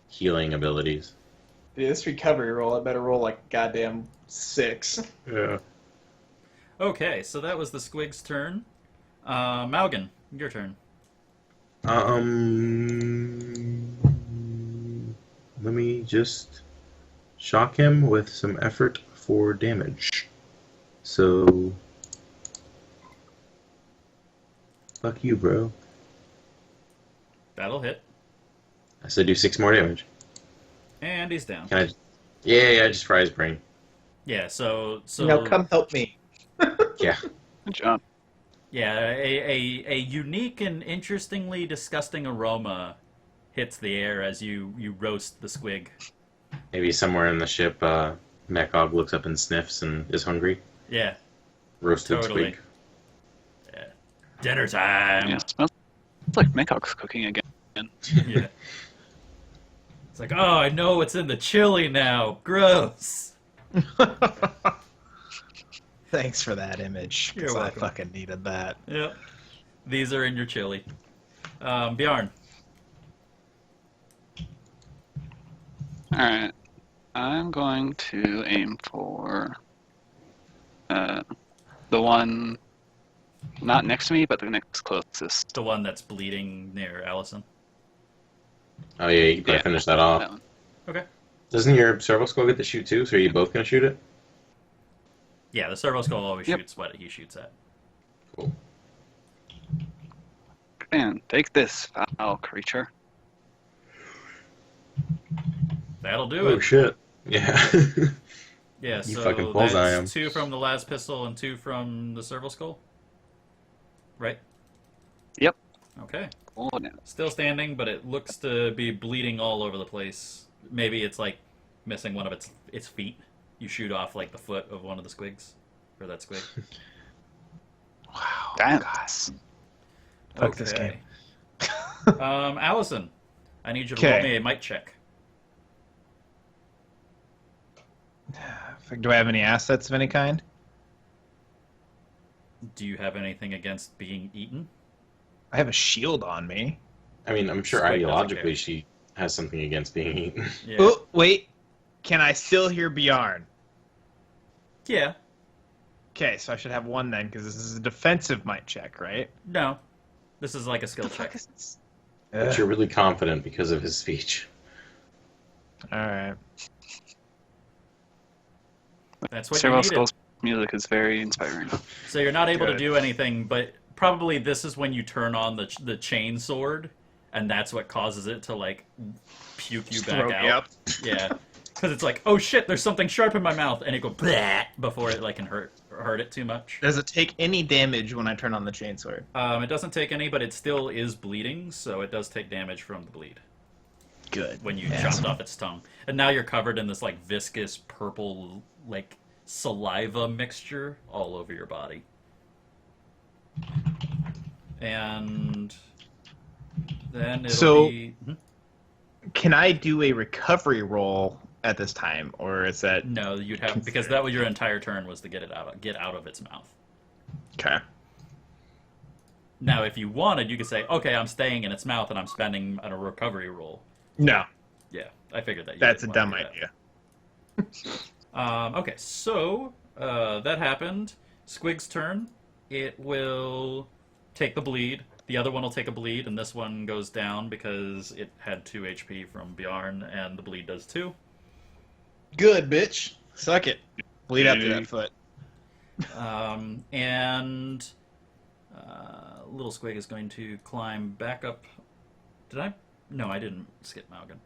healing abilities.
Dude, this recovery roll, I better roll like goddamn 6.
Yeah.
Okay, so that was the Squigs' turn. Maugan, your turn.
Let me just shock him with some effort for damage. So, fuck you, bro.
That'll hit.
I said do 6 more damage.
And he's down.
Can I? Yeah, just fry his brain.
Yeah, so
Now come help me.
Yeah.
Good job.
yeah, a unique and interestingly disgusting aroma hits the air as you roast the squig.
Maybe somewhere in the ship, Mekog looks up and sniffs and is hungry.
Yeah,
Roasted
Totally.
squig.
yeah. Dinner time.
Yeah, smells like Mekok's cooking again.
Yeah. It's like, oh, I know what's in the chili now. Gross.
Thanks for that image. 'Cause
You're
I
welcome.
fucking needed that.
Yep. These are in your chili. Bjarn.
Alright. I'm going to aim for the one not next to me, but the next closest.
The one that's bleeding near Alyson.
Oh yeah, you gotta finish that off.
That one.
Okay.
Doesn't your servo skull get to shoot too? So are you both gonna shoot it?
Yeah, the servo skull always
Yep.
shoots what he shoots at.
Cool.
Man, take this, foul creature.
That'll do
Oh
it.
shit. Yeah.
Yeah,
You
so
fucking bullseye him.
that's 2 from the last pistol and 2 from the servo skull. Right?
Yep.
Okay.
Oh, no.
Still standing, but it looks to be bleeding all over the place. Maybe it's like missing one of its feet. You shoot off like the foot of one of the squigs, or that squig.
Wow.
Damn.
Guys. Fuck this game.
Alyson, I need you to roll
Okay.
me a might check.
Do I have any assets of any kind?
Do you have anything against being eaten?
I have a shield on me.
I mean, I'm sure
Squig doesn't care.
ideologically she has something against being eaten.
Yeah.
Oh, wait. Can I still hear Bjarn?
Yeah.
Okay, so I should have 1 then, because this is a defensive might check, right?
No. This is like a skill check.
But you're really confident because of his speech.
Alright.
That's what you
Servo
needed.
skull's Music is very inspiring.
So you're not able to
Good.
do anything, but probably this is when you turn on the chain sword, and that's what causes it to like puke you back
Throw me
out.
up.
Yeah, because it's like, oh shit, there's something sharp in my mouth, and it go bleh before it like can hurt it too much.
Does it take any damage when I turn on the chainsword?
It doesn't take any, but it still is bleeding, so it does take damage from the bleed
Good.
when you
Yeah.
chopped off its tongue. And now you're covered in this like viscous purple like saliva mixture all over your body. And then it'll
So-
be...
Can I do a recovery roll at this time, or is that
No, you'd have, because that was your entire turn was to get out of its mouth.
okay?
Now, if you wanted, you could say, okay, I'm staying in its mouth and I'm spending a recovery roll.
No,
Yeah, I figured that. You
that's a
didn't wanna
dumb
do that.
idea.
Okay, so that happened. Squig's turn. It will take the bleed. The other one will take a bleed, and this one goes down because it had 2 HP from Bjarn, and the bleed does 2.
Good, bitch. Suck it. Bleed out through that foot.
And little Squig is going to climb back up. Did I? No, I didn't skip Maugan.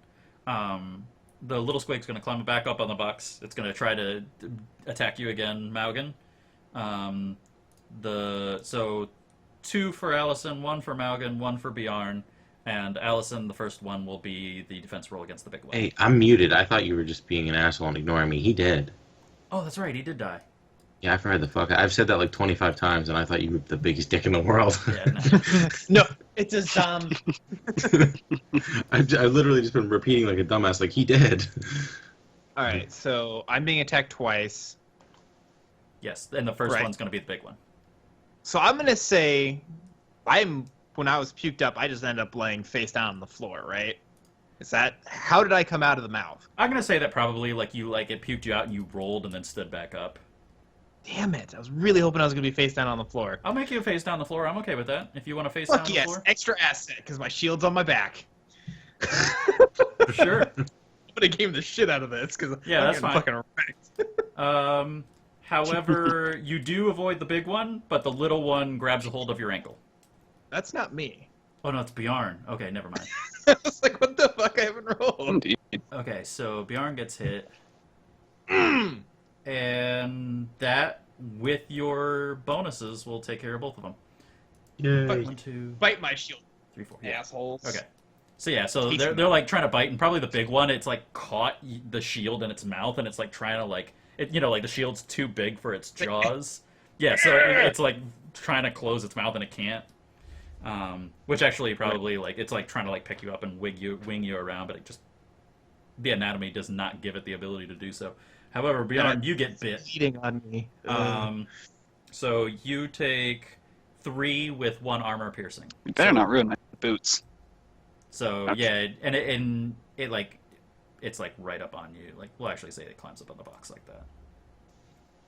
The little Squig's going to climb back up on the box. It's going to try to attack you again, Maugan. So 2 for Alyson, 1 for Maugan, 1 for Bjarn, and Alyson, the first one, will be the defense roll against the big one.
Hey, I'm muted. I thought you were just being an asshole and ignoring me. He did.
Oh, that's right, he did die.
Yeah, I've heard the fuck. I've said that like 25 times, and I thought you were the biggest dick in the world.
Yeah, no.
No, it's a zombie.
I've literally just been repeating like a dumbass, like he did.
All right, so I'm being attacked twice.
Yes, and the first
Right.
one's going to be the big one.
So I'm gonna say, when I was puked up, I just ended up laying face down on the floor, right? Is that how did I come out of the mouth?
I'm going to say that probably like it puked you out and you rolled and then stood back up.
Damn it! I was really hoping I was gonna be face down on the floor.
I'll make you face down the floor. I'm okay with that. If you want to face down
Fuck
the
yes,
floor.
extra asset because my shield's on my back.
For sure.
I'm gonna game the shit out of this because
Yeah,
I'm
that's
getting
fine.
fucking wrecked.
However, you do avoid the big one, but the little one grabs a hold of your ankle.
That's not me.
Oh no, it's Bjarn. Okay, never mind.
I was like, what the fuck? I haven't rolled.
Indeed.
Okay, so Bjarn gets hit. And that, with your bonuses, will take care of both of them.
Yay.
1, 2,
Bite my shield,
3, 4. Yeah.
assholes.
Okay. So yeah, so
Teach
they're
them.
like trying to bite, and probably the big one, it's like caught the shield in its mouth, and it's like trying to like it, like the shield's too big for its jaws. Yeah, so it's like trying to close its mouth and it can't. Which actually probably like it's like trying to like pick you up and wing you around, but it just the anatomy does not give it the ability to do so. However, Bjarn, you get bit.
Bleeding on me.
So you take 3 with 1 armor piercing.
You better not ruin my boots.
So
That's-
yeah, and it like it's like right up on you. Like we'll actually say it climbs up on the box like that.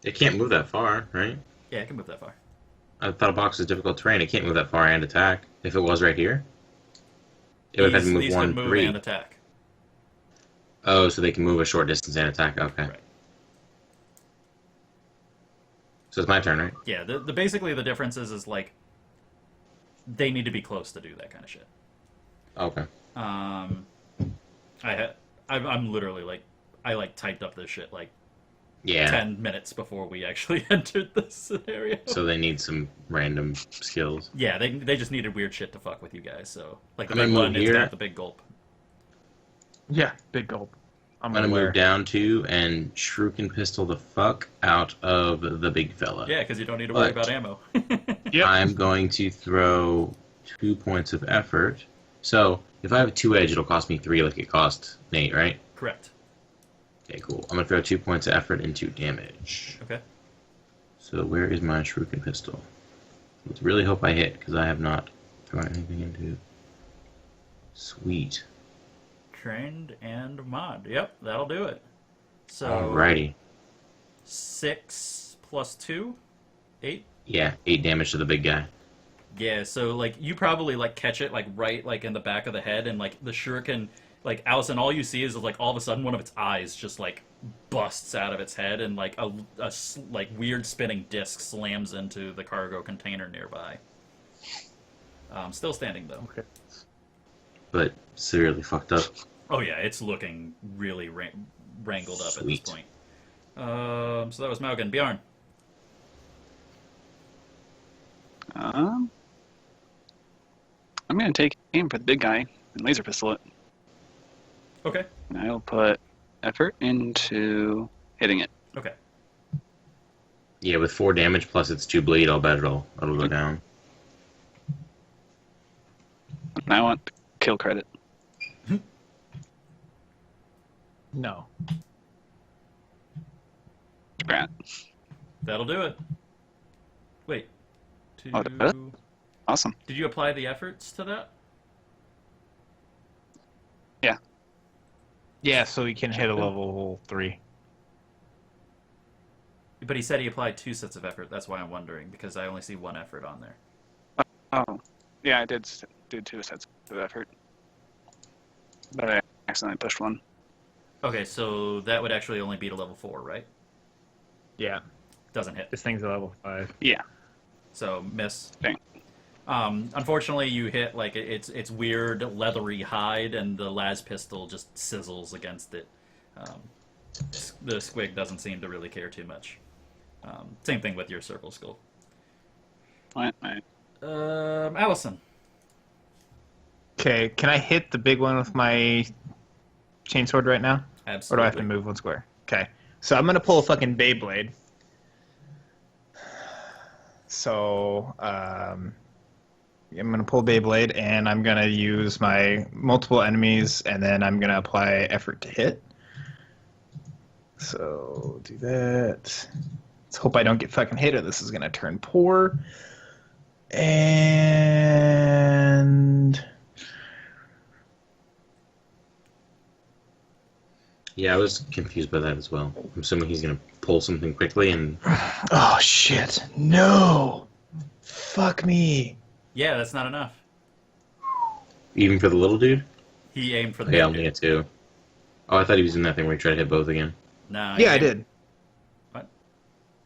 It can't move that far, right?
Yeah, it can move that far.
I thought a box was difficult terrain. It can't move that far and attack. If it was right here, it would have had to move
These
1,
can move
3.
and attack.
Oh, so they can move a short distance and attack. Okay.
Right.
So it's my turn, right?
Yeah, the basically the difference is like they need to be close to do that kind of shit.
Okay.
I'm literally like I like typed up this shit like
Yeah.
10 minutes before we actually entered this scenario.
So they need some random skills.
Yeah, they just needed weird shit to fuck with you guys. So like the
I'm
big
gonna
one,
move
it's
here.
got the big gulp.
Yeah, big gulp.
I'm gonna move down to and shuriken pistol the fuck out of the big fella.
Yeah, because you don't need to worry
But-
about ammo.
Yep.
I'm going to throw 2 points of effort. So if I have a 2 edge, it'll cost me 3 like it cost Nate, right?
Correct.
Okay, cool. I'm gonna throw 2 points of effort into damage.
Okay.
So where is my shuriken pistol? Let's really hope I hit because I have not thrown anything into. Sweet.
Trained and mod. Yep, that'll do it. So
Alrighty.
6 plus 2, 8.
Yeah, 8 damage to the big guy.
Yeah, so like you probably like catch it like right like in the back of the head, and like the shuriken like Alyson, all you see is like all of a sudden one of its eyes just like busts out of its head, and like like weird spinning disc slams into the cargo container nearby. Still standing though.
Okay.
But severely fucked up.
Oh yeah, it's looking really wrangled up
Sweet.
at this point. So that was Maugan. Bjarn.
I'm gonna take aim for the big guy and laser pistol it.
Okay.
And I'll put effort into hitting it.
Okay.
Yeah, with 4 damage plus its 2 bleed, I'll bet it'll go down.
And I want kill credit.
No.
Grant.
That'll do it. Wait.
Oh, did it? Awesome.
Did you apply the efforts to that?
Yeah, so you can hit a level 3.
But he said he applied 2 sets of effort. That's why I'm wondering, because I only see 1 effort on there.
Oh, yeah, I did 2 sets of effort, but I accidentally pushed 1.
Okay, so that would actually only beat a level 4, right?
Yeah.
Doesn't hit.
This thing's a level 5.
Yeah.
So miss.
Dang.
Unfortunately, you hit like it's weird leathery hide, and the las pistol just sizzles against it. The squig doesn't seem to really care too much. Same thing with your circle skull.
Right.
Alyson.
Okay, can I hit the big one with my chainsword right now?
Absolutely.
Or do I have to move 1 square? Okay. So I'm gonna pull a fucking Beyblade. So, I'm gonna pull Beyblade, and I'm gonna use my multiple enemies, and then I'm gonna apply effort to hit. So, do that. Let's hope I don't get fucking hit, or this is gonna turn poor. And...
Yeah, I was confused by that as well. I'm assuming he's gonna pull something quickly and...
Oh, shit. No! Fuck me.
Yeah, that's not enough.
Even for the little dude?
He aimed for the
Yeah,
big
only
dude.
at 2. Oh, I thought he was in that thing where he tried to hit both again.
Nah,
Yeah,
he
I
aimed-
did.
What?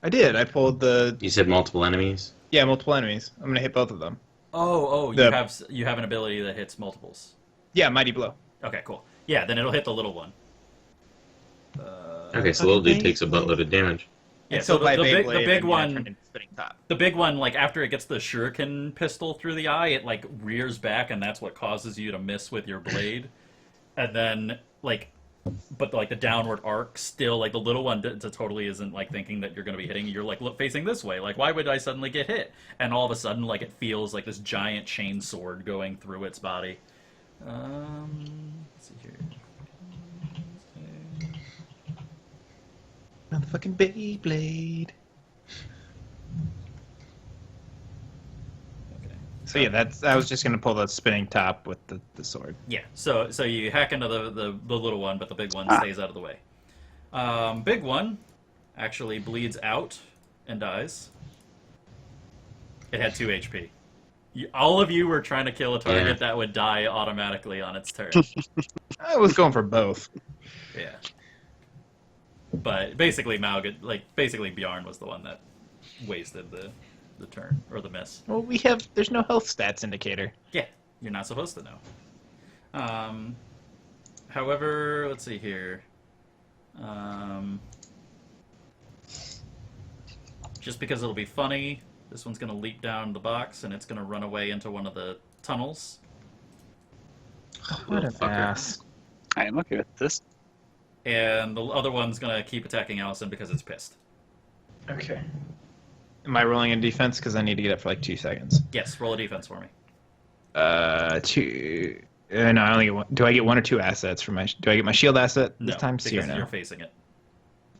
I did. I pulled the...
You said multiple enemies?
Yeah, multiple enemies. I'm gonna hit both of them.
Oh,
The-
you have an ability that hits multiples.
Yeah, Mighty Blow.
Okay, cool. Yeah, then it'll hit the little one.
Okay, so the little dude takes a buttload of damage.
Yeah,
And
so
by
the big
Beyblade, I
one,
turned into Spinning Top.
the big one, like after it gets the shuriken pistol through the eye, it like rears back, and that's what causes you to miss with your blade. And then but like the downward arc still, like the little one totally isn't like thinking that you're going to be hitting. You're like facing this way. Like, why would I suddenly get hit? And all of a sudden, like it feels like this giant chain sword going through its body. Let's see here.
Motherfucking Beyblade.
Okay.
So yeah, I was just gonna pull the spinning top with the sword.
Yeah, so you hack into the little one, but the big one stays out of the way. Big one actually bleeds out and dies. It had 2 HP. All of you were trying to kill a target that would die automatically on its turn.
I was going for both.
Yeah. But basically Bjarn was the one that wasted the turn, or the miss.
Well, there's no health stats indicator.
Yeah, you're not supposed to know. However, let's see here. Just because it'll be funny, this one's going to leap down the box, and it's going to run away into one of the tunnels.
What an
Fucker.
ass.
I am okay with this.
And the other one's going to keep attacking Alyson because it's pissed.
Okay. Am I rolling in defense? Because I need to get up for like 2 seconds.
Yes, roll a defense for me.
2. No, I only get one. Do I get 1 or 2 assets for my? Do I get my shield asset this
No,
time? See or
because
no?
you're facing it.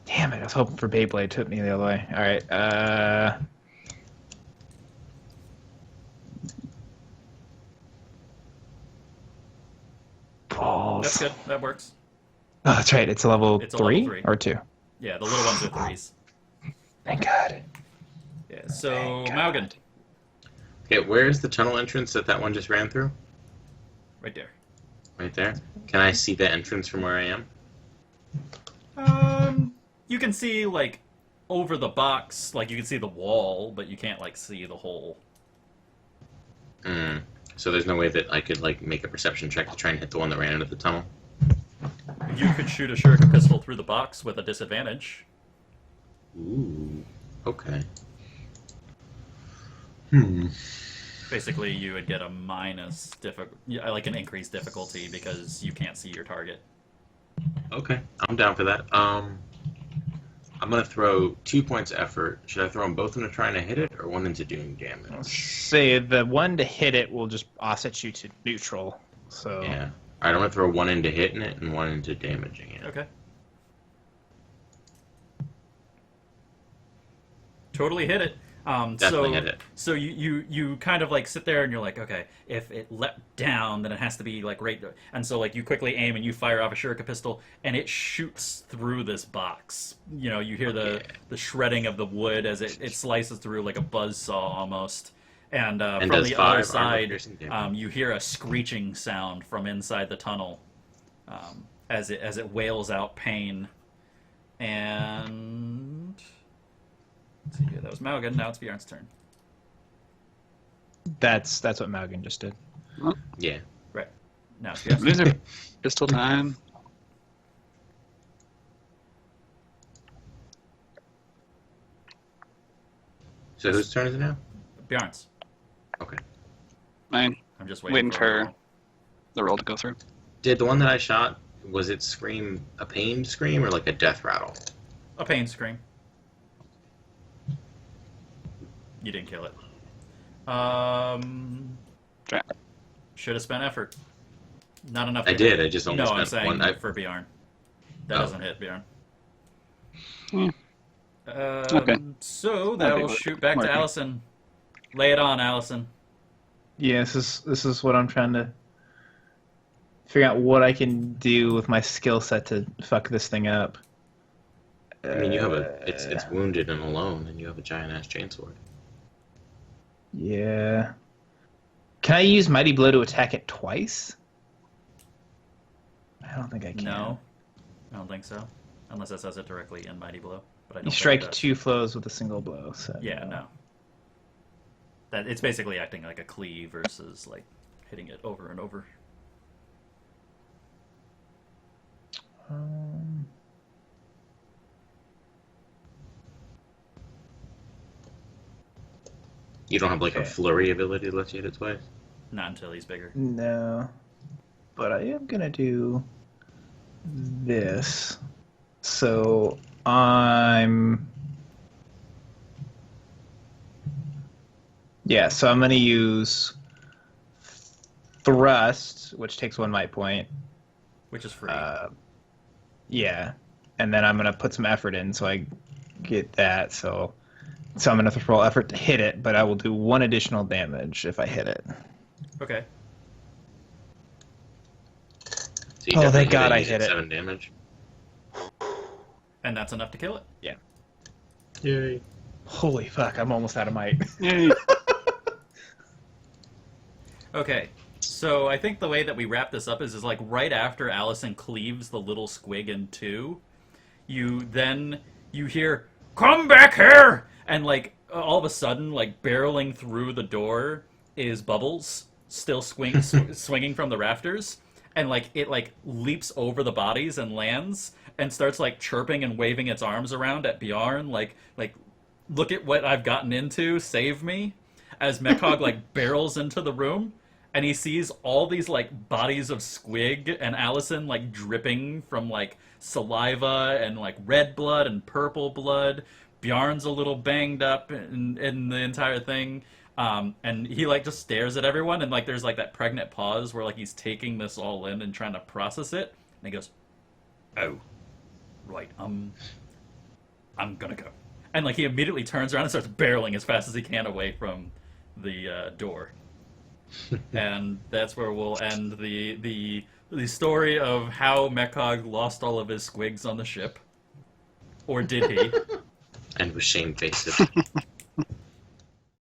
Damn it! I was hoping for Beyblade. Took me the other way. All right. Balls.
That's good. That works.
Oh, that's right. It's a level
It's a
3
level 3.
or 2.
Yeah, the little ones are 3s.
Thank God.
Yeah, so
Thank God.
Maugan,
Okay, where's the tunnel entrance that one just ran through?
right there.
Right there. Can I see the entrance from where I am?
You can see like over the box, like you can see the wall, but you can't like see the hole.
So there's no way that I could like make a perception check to try and hit the one that ran into the tunnel.
You could shoot a shuriken pistol through the box with a disadvantage.
Ooh. Okay.
Basically, you would get a minus like an increased difficulty because you can't see your target.
Okay, I'm down for that. I'm gonna throw 2 points effort. Should I throw them both into trying to hit it, or one into doing damage?
Say the one to hit it will just offset you to neutral. So
Yeah. All right, I'm gonna throw one into hitting it and one into damaging it.
Okay. Totally hit it.
Definitely hit it.
So you kind of like sit there and you're like, okay, if it leapt down, then it has to be like right. And so like you quickly aim and you fire off a shuriken pistol, and it shoots through this box. You know, you hear the shredding of the wood as it slices through like a buzzsaw almost. And from the other side, you hear a screeching sound from inside the tunnel as it wails out pain. And let's see here, that was Maugan. Now it's Bjarn's turn.
that's what Maugan just did.
Yeah.
Right. Now it's Bjarn's turn.
Loser. Pistol time.
So whose turn is it now?
Bjarn's.
Okay.
Mine.
I'm just
Waiting
for
for the roll to go through.
Did the one that I shot, was it scream a pain scream or like a death rattle?
a pain scream. You didn't kill it. Should have spent effort. Not enough.
I did. I just only
no,
spent
I'm saying
one.
for Bjarn. That doesn't hit Bjarn.
Hmm. Okay.
So that will shoot back to Alyson. Lay it on, Alyson.
Yeah, this is what I'm trying to figure out what I can do with my skill set to fuck this thing up.
I mean, you have it's wounded and alone, and you have a giant ass chainsword.
Yeah. Can I use Mighty Blow to attack it twice? I don't think I can.
No, I don't think so. Unless it says it directly in Mighty Blow. But I don't
You
think
strike
it does.
2 blows with a single blow. So
Yeah, no. That it's basically acting like a cleave versus like hitting it over and over.
You don't have like a flurry ability that lets you hit it twice?
Not until he's bigger.
No. But I am going to do this. So I'm... Yeah, so I'm going to use Thrust, which takes 1 might point.
Which is free.
Yeah. And then I'm going to put some effort in so I get that. So I'm going to roll effort to hit it, but I will do 1 additional damage if I hit it.
Okay.
So you
Oh,
definitely
thank God I
you
hit it.
7 damage.
And that's enough to kill it?
Yeah.
Yay.
Holy fuck, I'm almost out of might.
Yay.
Okay. So I think the way that we wrap this up is like right after Alyson cleaves the little squig in 2, you hear, "Come back here!" And like all of a sudden, like barreling through the door is Bubbles, still swinging from the rafters. And like it like leaps over the bodies and lands and starts like chirping and waving its arms around at Bjarn, like look at what I've gotten into, save me. As Mekhog like barrels into the room, and he sees all these like bodies of Squig and Alyson like dripping from like saliva and like red blood and purple blood. Bjarn's a little banged up in the entire thing. And he like just stares at everyone, and like there's like that pregnant pause where like he's taking this all in and trying to process it, and he goes, "Oh, right, I'm gonna go," and like he immediately turns around and starts barreling as fast as he can away from the door. And that's where we'll end the story of how Mekhog lost all of his squigs on the ship, or did he?
And was shamefaced.